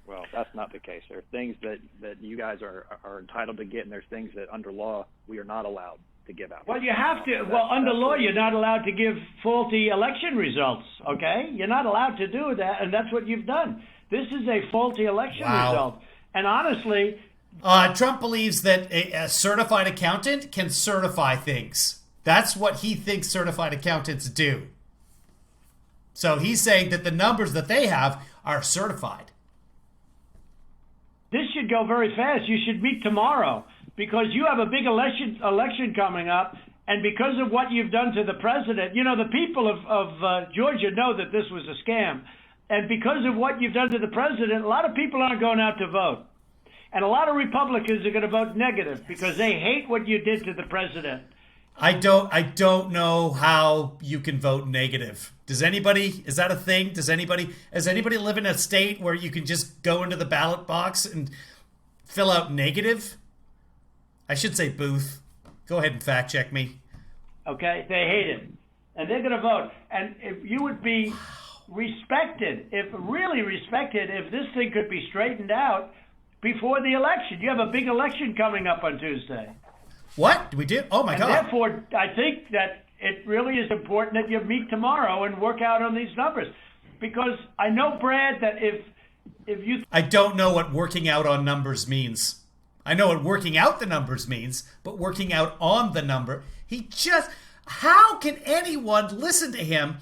Well, that's not the case. There are things that you guys are entitled to get, and there's things that under law we are not allowed to give out. Well, you have to. Well, under law, you're not allowed to give faulty election results, okay? You're not allowed to do that, and that's what you've done. This is a faulty election result. And honestly... Trump believes that a certified accountant can certify things. That's what he thinks certified accountants do. So he's saying that the numbers that they have are certified. This should go very fast. You should meet tomorrow because you have a big election coming up, and because of what you've done to the president, you know, the people of Georgia know that this was a scam. And because of what you've done to the president, a lot of people aren't going out to vote. And a lot of Republicans are going to vote negative because they hate what you did to the president. I don't know how you can vote negative. Is that a thing? Does anybody live in a state where you can just go into the ballot box and fill out negative? I should say Booth. Go ahead and fact check me. Okay, they hate it. And they're going to vote. And if you would be respected, if this thing could be straightened out before the election. You have a big election coming up on Tuesday. What? We do? Oh, my God. Therefore, I think that it really is important that you meet tomorrow and work out on these numbers. Because I know, Brad, that if you... I don't know what working out on numbers means. I know what working out the numbers means, but working out on the number, how can anyone listen to him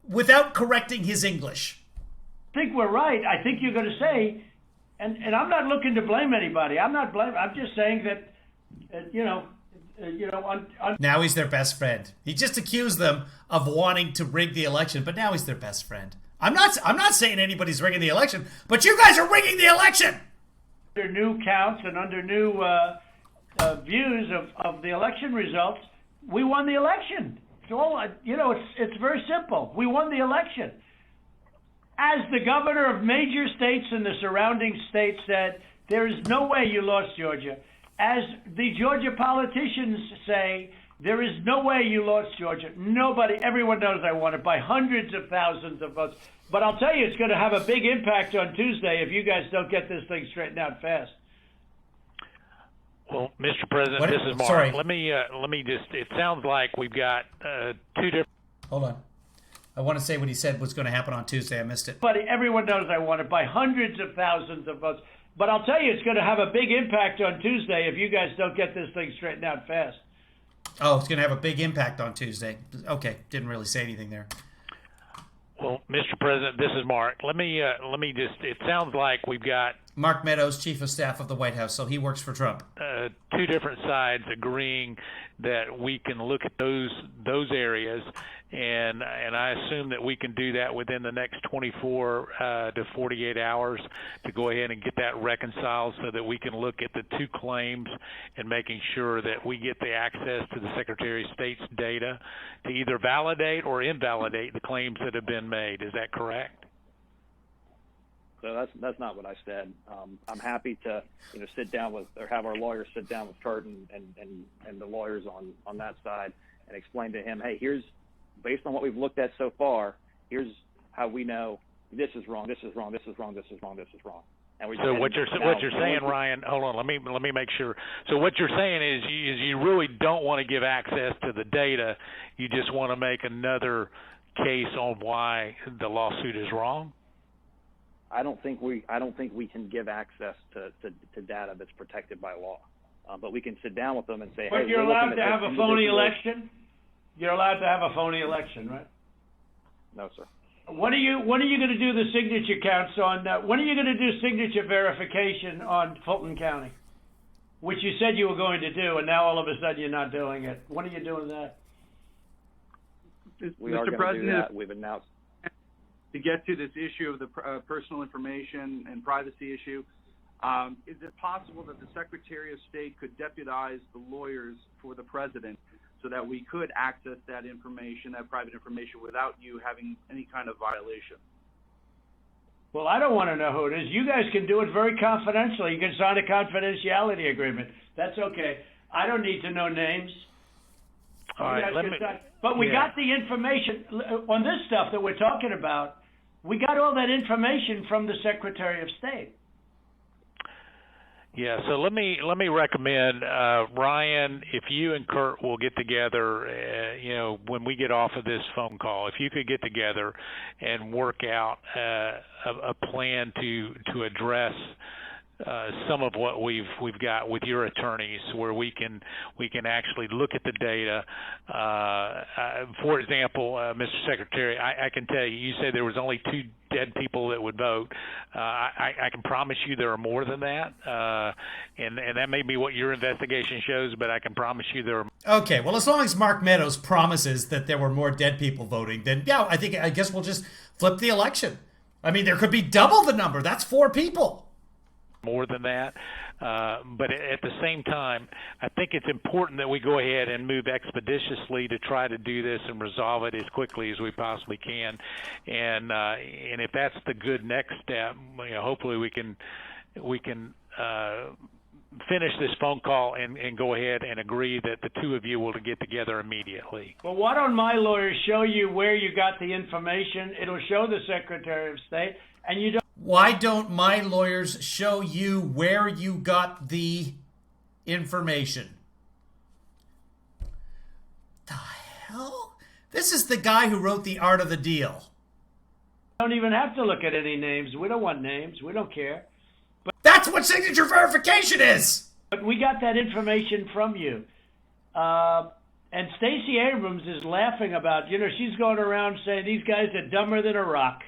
without correcting his English? I think we're right. I think you're going to say, and I'm not looking to blame anybody. I'm just saying that, now he's their best friend. He just accused them of wanting to rig the election, but now he's their best friend. I'm not saying anybody's rigging the election, but you guys are rigging the election. Under new counts and under new views of the election results, we won the election. It's all, it's very simple. We won the election. As the governor of major states and the surrounding states said, there is no way you lost Georgia. As the Georgia politicians say, there is no way you lost Georgia. Everyone knows I won it by hundreds of thousands of votes. But I'll tell you, it's going to have a big impact on Tuesday if you guys don't get this thing straightened out fast. Well, Mr. President, this is Mark. Sorry. Let me just, it sounds like we've got 2 different... Hold on. I want to say what he said was going to happen on Tuesday. I missed it. But everyone knows I won it by hundreds of thousands of votes. But I'll tell you, it's going to have a big impact on Tuesday if you guys don't get this thing straightened out fast. Oh, it's going to have a big impact on Tuesday. Okay, didn't really say anything there. Well, Mr. President, this is Mark. Let me just, it sounds like we've got... Mark Meadows, Chief of Staff of the White House, so he works for Trump. 2 different sides agreeing that we can look at those areas, and I assume that we can do that within the next 24 to 48 hours to go ahead and get that reconciled so that we can look at the 2 claims and making sure that we get the access to the Secretary of State's data to either validate or invalidate the claims that have been made. Is that correct? So that's not what I said. I'm happy to sit down with, or have our lawyers sit down with Kurt and the lawyers on that side and explain to him, hey, here's, based on what we've looked at so far, here's how we know this is wrong, this is wrong, this is wrong, this is wrong, this is wrong. And we so what you're saying, Ryan? Hold on, let me make sure. So what you're saying is you really don't want to give access to the data. You just want to make another case on why the lawsuit is wrong. I don't think we can give access to data that's protected by law. But we can sit down with them and say, but hey, you're allowed to have a phony individual election? You're allowed to have a phony election, right? No, sir. When are you going to do the signature counts on? When are you going to do signature verification on Fulton County, which you said you were going to do, and now all of a sudden you're not doing it? When are you doing that? We are going to do that. We've announced. To get to this issue of the personal information and privacy issue, is it possible that the Secretary of State could deputize the lawyers for the president so that we could access that information, that private information, without you having any kind of violation? Well, I don't want to know who it is. You guys can do it very confidentially. You can sign a confidentiality agreement. That's okay. I don't need to know names. All right, but we got the information on this stuff that we're talking about. We got all that information from the Secretary of State. Yeah, so let me recommend, Ryan, if you and Kurt will get together, when we get off of this phone call, if you could get together and work out a plan to address some of what we've got with your attorneys, where we can actually look at the data. For example, Mr. Secretary, I can tell you, you said there was only 2 dead people that would vote. I can promise you there are more than that, and that may be what your investigation shows, but I can promise you there are. Okay, well, as long as Mark Meadows promises that there were more dead people voting, then yeah, I guess we'll just flip the election. I mean, there could be double the number. That's 4 people. More than that, but at the same time, I think it's important that we go ahead and move expeditiously to try to do this and resolve it as quickly as we possibly can. And if that's the good next step, hopefully we can finish this phone call and go ahead and agree that the 2 of you will get together immediately. Well, why don't my lawyers show you where you got the information? It'll show the Secretary of State, and you don't. Why don't my lawyers show you where you got the information? The hell? This is the guy who wrote The Art of the Deal. We don't even have to look at any names. We don't want names. We don't care. But that's what signature verification is. But we got that information from you. And Stacey Abrams is laughing about, she's going around saying these guys are dumber than a rock.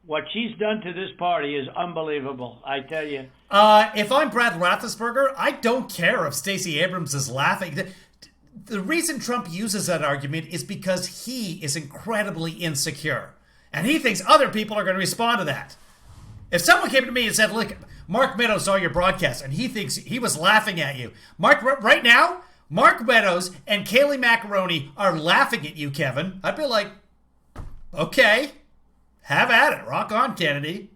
What she's done to this party is unbelievable, I tell you. If I'm Brad Raffensperger, I don't care if Stacey Abrams is laughing. The reason Trump uses that argument is because he is incredibly insecure. And he thinks other people are going to respond to that. If someone came to me and said, look, Mark Meadows saw your broadcast, and he thinks he was laughing at you. Right now, Mark Meadows and Kayleigh Macaroni are laughing at you, Kevin. I'd be like, okay. Have at it. Rock on, Kennedy.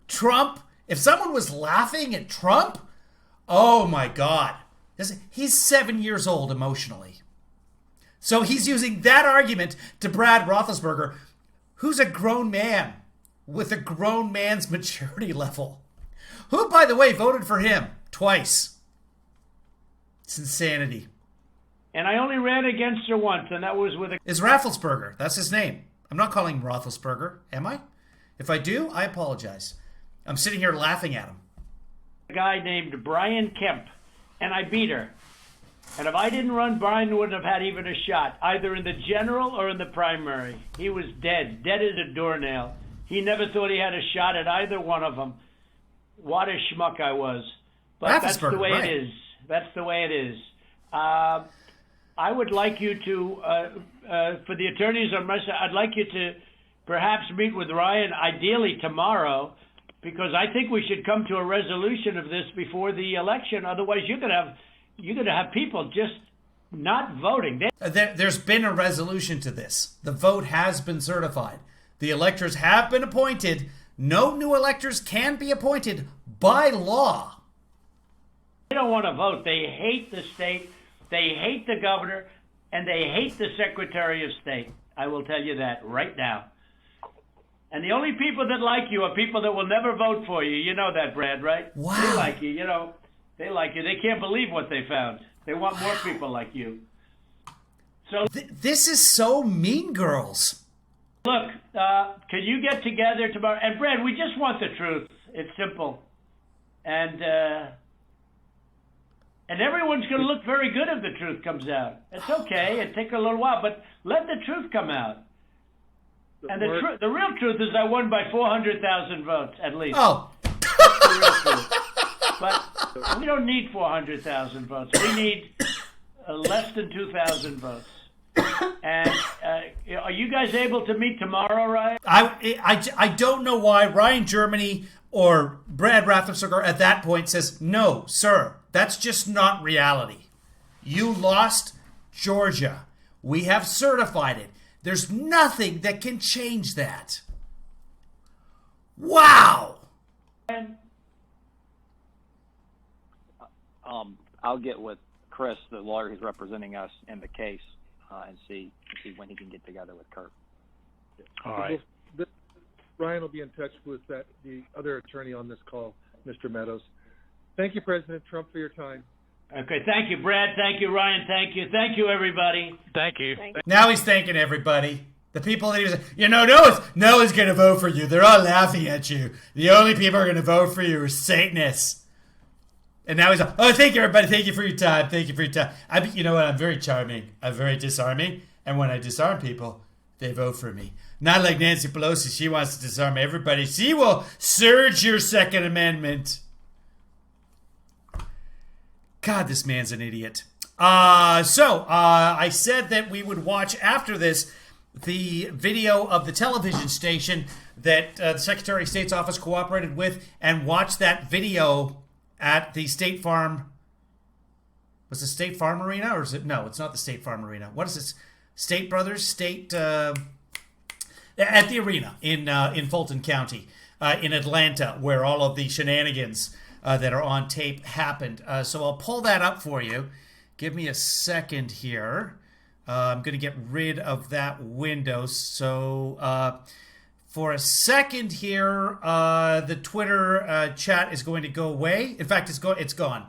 Trump, if someone was laughing at Trump, oh my God. He's 7 years old emotionally. So he's using that argument to Brad Roethlisberger, who's a grown man with a grown man's maturity level. Who, by the way, voted for him twice. It's insanity. And I only ran against her once, and that was with a... Is Raffensperger. That's his name. I'm not calling him Roethlisberger, am I? If I do, I apologize. I'm sitting here laughing at him. A guy named Brian Kemp, and I beat her. And if I didn't run, Brian wouldn't have had even a shot, either in the general or in the primary. He was dead as a doornail. He never thought he had a shot at either one of them. What a schmuck I was. But that's the way it is. That's the way it is. I would like you to, for the attorneys on my side, I'd like you to perhaps meet with Ryan, ideally tomorrow, because I think we should come to a resolution of this before the election. Otherwise, you're going to have people just not voting. There's been a resolution to this. The vote has been certified. The electors have been appointed. No new electors can be appointed by law. They don't want to vote. They hate the state. They hate the governor, and they hate the Secretary of State. I will tell you that right now. And the only people that like you are people that will never vote for you. You know that, Brad, right? Wow. They like you, you know. They like you. They can't believe what they found. They want more people like you. So this is so Mean Girls. Look, can you get together tomorrow? And Brad, we just want the truth. It's simple. And everyone's going to look very good if the truth comes out. It's okay. It takes a little while, but let the truth come out. And the real truth is I won by 400,000 votes, at least. Oh. That's the real truth. But we don't need 400,000 votes. We need less than 2,000 votes. And are you guys able to meet tomorrow, Ryan? I don't know why Ryan Germany or Brad Raffensperger at that point says, no, sir, that's just not reality. You lost Georgia. We have certified it. There's nothing that can change that. Wow. I'll get with Chris, the lawyer who's representing us in the case, and see when he can get together with Kurt. All right. Ryan will be in touch with the other attorney on this call, Mr. Meadows. Thank you, President Trump, for your time. Okay, thank you, Brad. Thank you, Ryan. Thank you. Thank you, everybody. Thank you. Now he's thanking everybody. The people that he was, no one's going to vote for you. They're all laughing at you. The only people who are going to vote for you are Satanists. And now he's like, oh, thank you, everybody. Thank you for your time. Thank you for your time. You know what? I'm very charming. I'm very disarming. And when I disarm people, they vote for me. Not like Nancy Pelosi. She wants to disarm everybody. She will surge your Second Amendment. God, this man's an idiot. So I said that we would watch after this the video of the television station that the Secretary of State's office cooperated with, and watch that video at the State Farm. Was it State Farm Arena, or is it? No, it's not the State Farm Arena. What is this? State Brothers State at the arena in Fulton County in Atlanta, where all of the shenanigans that are on tape happened. So I'll pull that up for you. Give me a second here. I'm going to get rid of that window. So for a second here, the Twitter chat is going to go away. In fact, it's gone.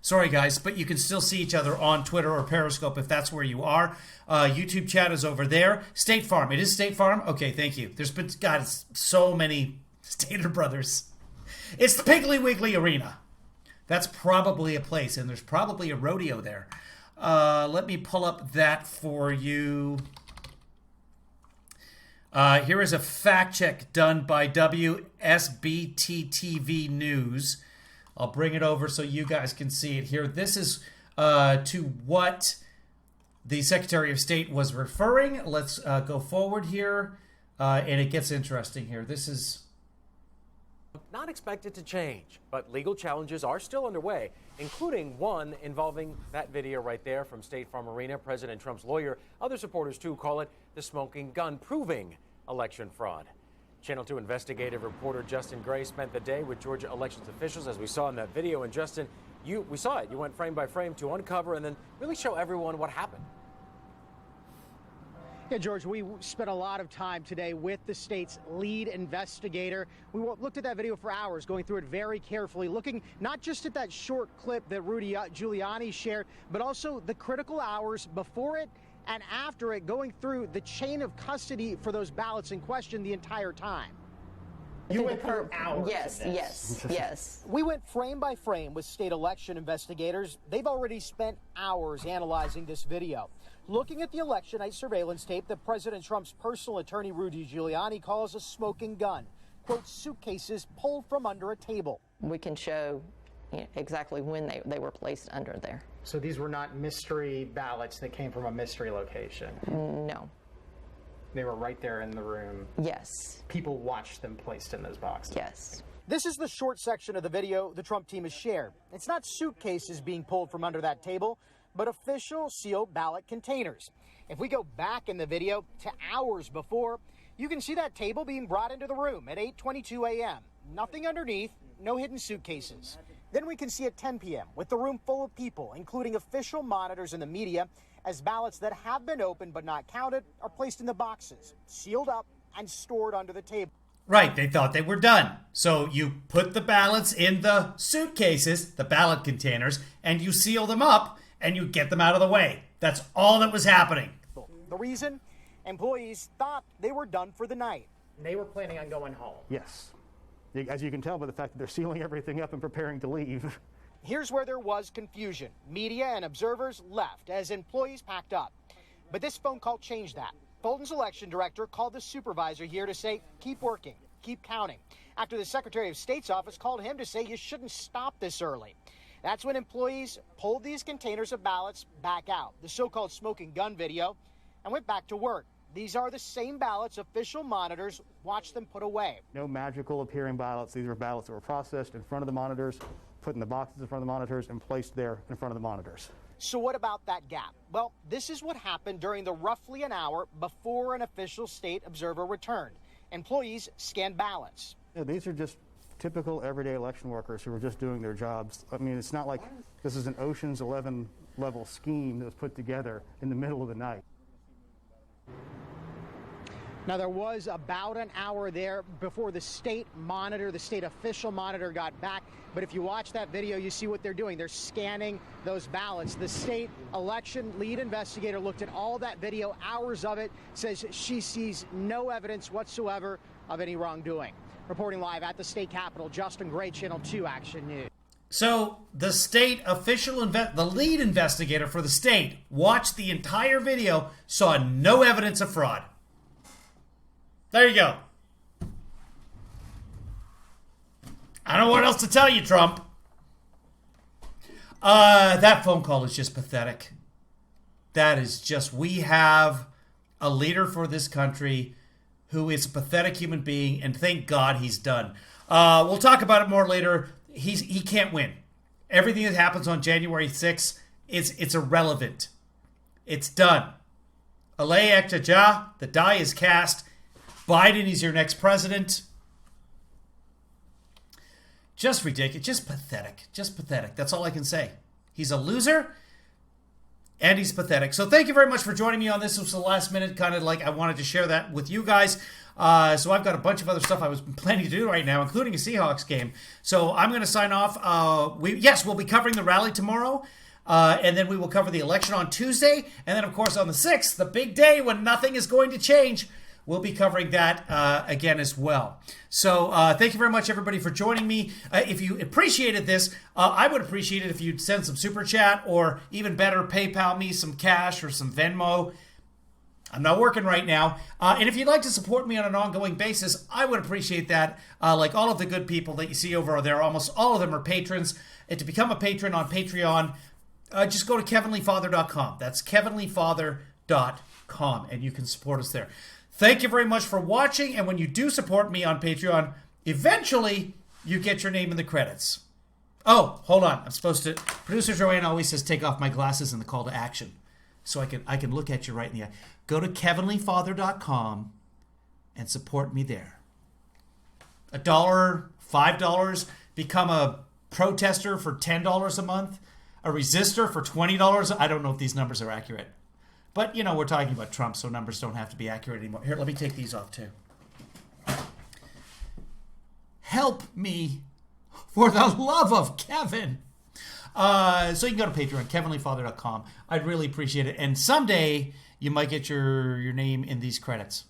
Sorry, guys, but you can still see each other on Twitter or Periscope if that's where you are. YouTube chat is over there. State Farm. It is State Farm? Okay, thank you. There's been, God, so many Stater Brothers. It's the Piggly Wiggly Arena. That's probably a place, and there's probably a rodeo there. Let me pull up that for you. Here is a fact check done by WSBT-TV News. I'll bring it over so you guys can see it here. This is to what the Secretary of State was referring. Let's go forward here, and it gets interesting here. This is not expected to change, but legal challenges are still underway, including one involving that video right there from State Farm Arena. President Trump's lawyer, other supporters too, call it the smoking gun, proving election fraud. Channel 2 investigative reporter Justin Gray spent the day with Georgia elections officials, as we saw in that video. And Justin, we saw it. You went frame by frame to uncover and then really show everyone what happened. Yeah, George, we spent a lot of time today with the state's lead investigator. We looked at that video for hours, going through it very carefully, looking not just at that short clip that Rudy Giuliani shared, but also the critical hours before it and after it, going through the chain of custody for those ballots in question the entire time. You went through hours. Yes. We went frame by frame with state election investigators. They've already spent hours analyzing this video, looking at the election night surveillance tape that President Trump's personal attorney, Rudy Giuliani, calls a smoking gun. Quote, suitcases pulled from under a table. We can show exactly when they were placed under there. So these were not mystery ballots that came from a mystery location? No. They were right there in the room? Yes. People watched them placed in those boxes? Yes. This is the short section of the video the Trump team has shared. It's not suitcases being pulled from under that table, but official sealed ballot containers. If we go back in the video to hours before, you can see that table being brought into the room at 8:22 a.m. Nothing underneath, no hidden suitcases. Then we can see at 10 p.m. with the room full of people, including official monitors and the media, as ballots that have been opened but not counted are placed in the boxes, sealed up and stored under the table. Right, they thought they were done. So you put the ballots in the suitcases, the ballot containers, and you seal them up and you get them out of the way. That's all that was happening. The reason? Employees thought they were done for the night. They were planning on going home. Yes. As you can tell by the fact that they're sealing everything up and preparing to leave. Here's where there was confusion. Media and observers left as employees packed up. But this phone call changed that. Fulton's election director called the supervisor here to say, keep working, keep counting. After the Secretary of State's office called him to say you shouldn't stop this early. That's when employees pulled these containers of ballots back out, the so-called smoking gun video, and went back to work. These are the same ballots official monitors watched them put away. No magical appearing ballots. These were ballots that were processed in front of the monitors, put in the boxes in front of the monitors, and placed there in front of the monitors. So what about that gap? Well, this is what happened during the roughly an hour before an official state observer returned. Employees scanned ballots. Yeah, these are just typical everyday election workers who were just doing their jobs. I mean, it's not like this is an Ocean's 11 level scheme that was put together in the middle of the night. Now, there was about an hour there before the state monitor, the state official monitor got back. But if you watch that video, you see what they're doing. They're scanning those ballots. The state election lead investigator looked at all that video, hours of it, says she sees no evidence whatsoever of any wrongdoing. Reporting live at the state capitol, Justin Gray, Channel 2 Action News. So the state official, the lead investigator for the state, watched the entire video, saw no evidence of fraud. There you go. I don't know what else to tell you, Trump. That phone call is just pathetic. That is just, we have a leader for this country who is a pathetic human being, and thank God he's done. We'll talk about it more later. He can't win. Everything that happens on January 6th, it's irrelevant. It's done. Alay Ektaja, the die is cast. Biden is your next president. Just ridiculous. Just pathetic. Just pathetic. That's all I can say. He's a loser, and he's pathetic. So thank you very much for joining me on this. This was the last minute, kind of like I wanted to share that with you guys. So I've got a bunch of other stuff I was planning to do right now, including a Seahawks game. So I'm going to sign off. We'll be covering the rally tomorrow. And then we will cover the election on Tuesday. And then, of course, on the 6th, the big day when nothing is going to change, we'll be covering that again as well. So thank you very much, everybody, for joining me. If you appreciated this, I would appreciate it if you'd send some Super Chat, or even better, PayPal me some cash or some Venmo. I'm not working right now. And if you'd like to support me on an ongoing basis, I would appreciate that. Like all of the good people that you see over there, almost all of them are patrons. And to become a patron on Patreon, just go to KevinlyFather.com. That's KevinlyFather.com, and you can support us there. Thank you very much for watching, and when you do support me on Patreon, eventually you get your name in the credits. Oh, hold on. I'm supposed to... Producer Joanne always says take off my glasses in the call to action, so I can look at you right in the eye. Go to KevinlyFather.com and support me there. $1, $5, become a protester for $10 a month, a resistor for $20. I don't know if these numbers are accurate. But, you know, we're talking about Trump, so numbers don't have to be accurate anymore. Here, let me take these off, too. Help me, for the love of Kevin. So you can go to Patreon, KevinlyFather.com. I'd really appreciate it. And someday, you might get your name in these credits.